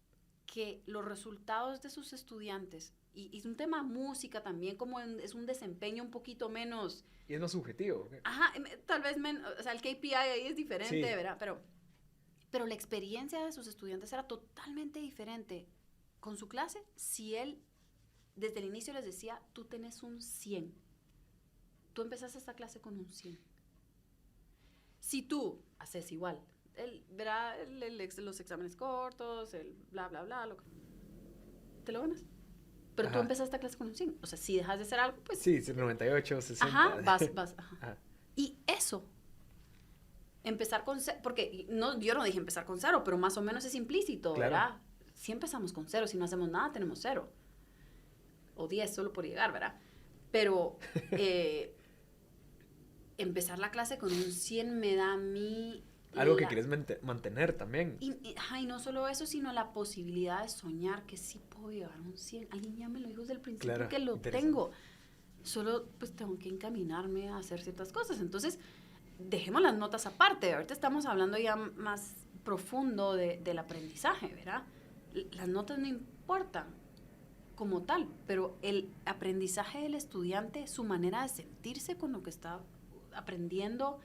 que los resultados de sus estudiantes, y es un tema música también, como es un desempeño un poquito menos... Y es más subjetivo. Ajá, tal vez menos, o sea, el KPI ahí es diferente, Sí. ¿verdad? Pero la experiencia de sus estudiantes era totalmente diferente con su clase si él desde el inicio les decía, tú tenés un 100. Tú empezaste esta clase con un 100. Si tú haces igual, verá los exámenes cortos, el bla, bla, bla, te lo ganas. Pero tú Ajá. empezaste esta clase con un 100. O sea, si dejas de hacer algo, pues... Sí, 98, 60. Ajá, vas. Ajá. Ajá. Y eso, empezar con 0, porque yo no dije empezar con 0, pero más o menos es implícito, Claro. ¿verdad? Si empezamos con 0, si no hacemos nada, tenemos 0. O 10 solo por llegar, ¿verdad? Pero empezar la clase con un 100 me da a mí... Algo que quieres mantener también. Y no solo eso, sino la posibilidad de soñar que sí puedo llegar a un 100. Alguien ya me lo dijo desde el principio, Claro, que lo interesante. tengo. Solo pues tengo que encaminarme a hacer ciertas cosas. Entonces, dejemos las notas aparte. Ahorita estamos hablando ya más profundo del aprendizaje, ¿verdad? Las notas no importan como tal, pero el aprendizaje del estudiante, su manera de sentirse con lo que está aprendiendo,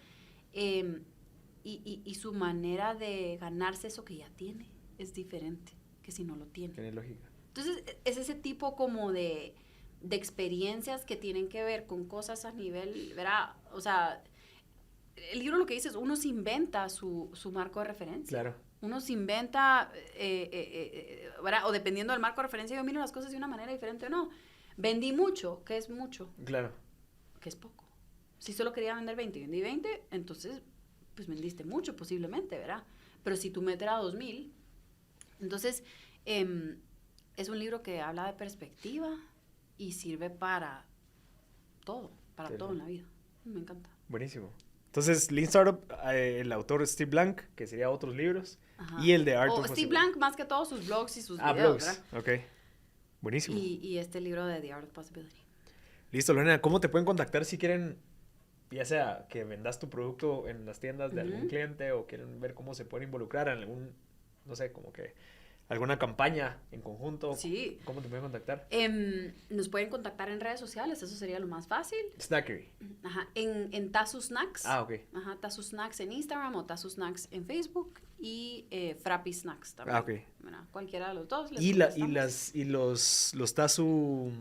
y su manera de ganarse eso que ya tiene es diferente que si no lo tiene. Tiene lógica. Entonces, es ese tipo como de experiencias que tienen que ver con cosas a nivel, ¿verdad? O sea, el libro lo que dice es, uno se inventa su marco de referencia. Claro. Uno se inventa, ¿verdad? O dependiendo del marco de referencia, yo miro las cosas de una manera diferente o no. Vendí mucho, ¿qué es mucho? Claro. ¿Qué es poco? Si solo quería vender 20 y vendí 20, entonces pues vendiste mucho posiblemente, ¿verdad? Pero si tu meta era 2,000, entonces es un libro que habla de perspectiva y sirve para todo en la vida. Me encanta. Buenísimo. Entonces, Lean Startup, el autor es Steve Blank, que sería otros libros, Ajá. y el de Art O of Steve Possibility. Blank, más que todo sus blogs y sus videos, Blogs. ¿verdad? Ok. Buenísimo. Y este libro de The Art of Possibility. Listo, Lorena. ¿Cómo te pueden contactar si quieren, ya sea que vendas tu producto en las tiendas de algún cliente o quieren ver cómo se pueden involucrar en algún, no sé, como que alguna campaña en conjunto? Sí. ¿Cómo te pueden contactar? Nos pueden contactar en redes sociales, eso sería lo más fácil. Snackery. Ajá, en Tazu Snacks. Ah, ok. Ajá, Tazu Snacks en Instagram o Tazu Snacks en Facebook y Frappy Snacks también. Ah, ok. Bueno, cualquiera de los dos. les Y contestamos. los Tazu...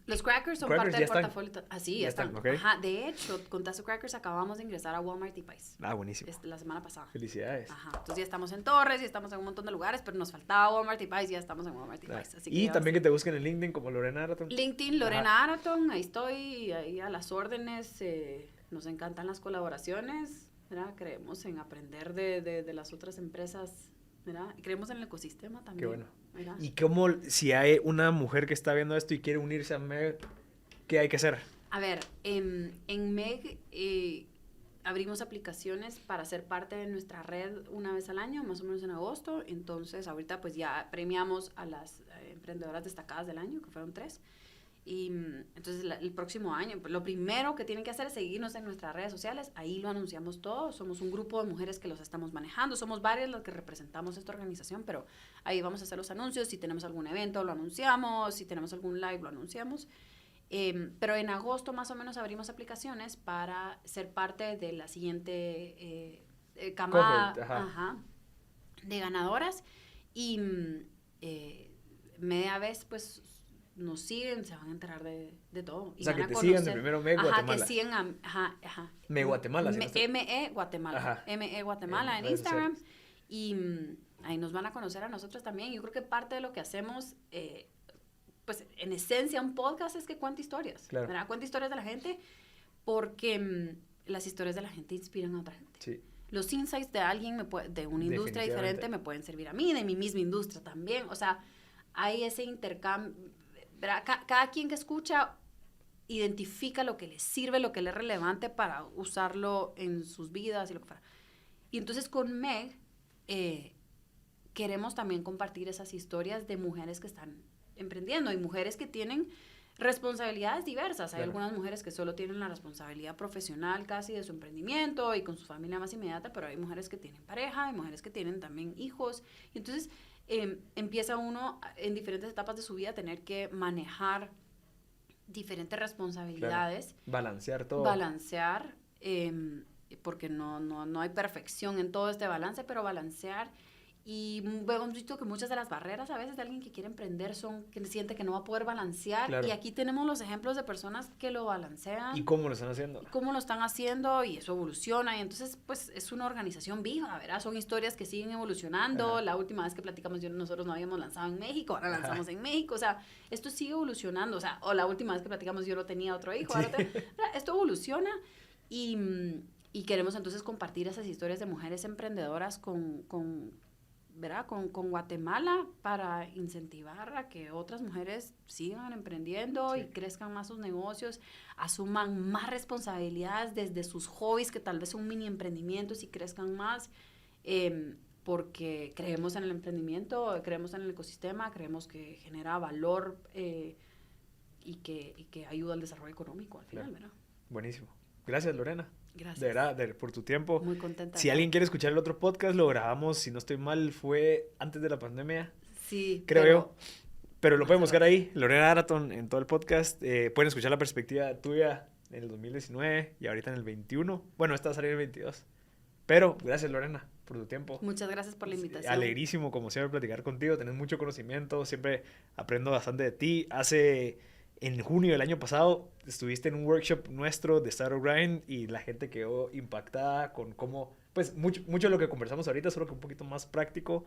Los crackers son Crackers parte ya del están. portafolio. Así, Ya ya están. están, ok. Ajá, de hecho, con Tazu Crackers acabamos de ingresar a Walmart y Pais. Ah, buenísimo. La semana pasada. Felicidades. Ajá, entonces ya estamos en Torres, ya estamos en un montón de lugares, pero nos faltaba Walmart y Pais, ya estamos en Walmart y Ah, Pais. Así y ya también que te busquen en LinkedIn como Lorena Araton. LinkedIn, Lorena Araton, ahí estoy, ahí a las órdenes. Nos encantan las colaboraciones, ¿verdad? Creemos en aprender de las otras empresas, ¿verdad? Y creemos en el ecosistema también. Qué bueno. ¿verdad? ¿Y cómo, si hay una mujer que está viendo esto y quiere unirse a MEG, qué hay que hacer? A ver, en MEG abrimos aplicaciones para ser parte de nuestra red una vez al año, más o menos en agosto. Entonces, ahorita pues ya premiamos a las emprendedoras destacadas del año, que fueron 3. Y entonces el próximo año, lo primero que tienen que hacer es seguirnos en nuestras redes sociales. Ahí lo anunciamos todo. Somos un grupo de mujeres que los estamos manejando. Somos varias las que representamos esta organización, pero ahí vamos a hacer los anuncios. Si tenemos algún evento, lo anunciamos. Si tenemos algún live, lo anunciamos. Pero en agosto más o menos abrimos aplicaciones para ser parte de la siguiente camada de ganadoras. Y media vez, pues, nos siguen, se van a enterar de todo. Y o sea, van que a te conocer, sigan de primero MEG Guatemala. que sigan Me Guatemala. ME Guatemala. Ajá. ME Guatemala En en redes Instagram. Y ahí nos van a conocer a nosotros también. Yo creo que parte de lo que hacemos, pues en esencia un podcast es que cuenta historias, Claro. ¿verdad? Cuenta historias de la gente porque las historias de la gente inspiran a otra gente. Sí. Los insights de alguien, de una industria Definitivamente. diferente, me pueden servir a mí, de mi misma industria también. O sea, hay ese intercambio. Cada quien que escucha identifica lo que le sirve, lo que le es relevante para usarlo en sus vidas y lo que fuera. Y entonces con Meg queremos también compartir esas historias de mujeres que están emprendiendo y mujeres que tienen responsabilidades diversas. Hay Claro. algunas mujeres que solo tienen la responsabilidad profesional casi de su emprendimiento y con su familia más inmediata, pero hay mujeres que tienen pareja, hay mujeres que tienen también hijos. Y entonces empieza uno en diferentes etapas de su vida a tener que manejar diferentes responsabilidades, Balancear todo. balancear, porque no hay perfección en todo este balance, pero balancear. Y hemos visto que muchas de las barreras a veces de alguien que quiere emprender son que siente que no va a poder balancear. Claro. Y aquí tenemos los ejemplos de personas que lo balancean. ¿Y cómo lo están haciendo? Cómo lo están haciendo y eso evoluciona. Y entonces, pues, es una organización viva, ¿verdad? Son historias que siguen evolucionando. Ajá. La última vez que platicamos, nosotros no habíamos lanzado en México, ahora lanzamos en México. O sea, esto sigue evolucionando. O sea, o la última vez que platicamos yo no tenía otro hijo. Ahora esto evoluciona y queremos entonces compartir esas historias de mujeres emprendedoras ¿verdad? Con Guatemala para incentivar a que otras mujeres sigan emprendiendo y crezcan más sus negocios, asuman más responsabilidades desde sus hobbies, que tal vez son mini emprendimientos y crezcan más, porque creemos en el emprendimiento, creemos en el ecosistema, creemos que genera valor y que ayuda al desarrollo económico al final, ¿verdad? Buenísimo. Gracias, Lorena. Gracias. De verdad, por tu tiempo. Muy contenta. Si alguien quiere escuchar el otro podcast, lo grabamos, si no estoy mal, fue antes de la pandemia, Sí, creo yo. Pero lo más pueden buscar atrás. ahí, Lorena Araton, en todo el podcast. Pueden escuchar la perspectiva tuya en el 2019 y ahorita en el 21. Bueno, esta va a salir en el 22. Pero gracias, Lorena, por tu tiempo. Muchas gracias por la invitación. Alegrísimo, como siempre, platicar contigo. Tenés mucho conocimiento, siempre aprendo bastante de ti. En junio del año pasado estuviste en un workshop nuestro de Startup Grind y la gente quedó impactada con cómo, pues mucho de lo que conversamos ahorita, solo que un poquito más práctico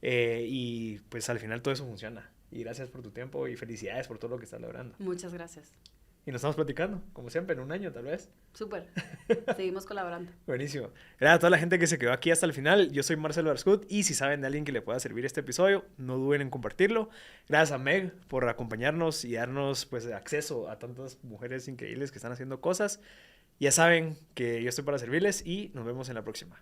y pues al final todo eso funciona. Y gracias por tu tiempo y felicidades por todo lo que estás logrando. Muchas gracias. Y nos estamos platicando, como siempre, en un año tal vez. Súper. Seguimos colaborando. Buenísimo. Gracias a toda la gente que se quedó aquí hasta el final. Yo soy Marcelo Arscut y si saben de alguien que le pueda servir este episodio, no duden en compartirlo. Gracias a Meg por acompañarnos y darnos pues acceso a tantas mujeres increíbles que están haciendo cosas. Ya saben que yo estoy para servirles y nos vemos en la próxima.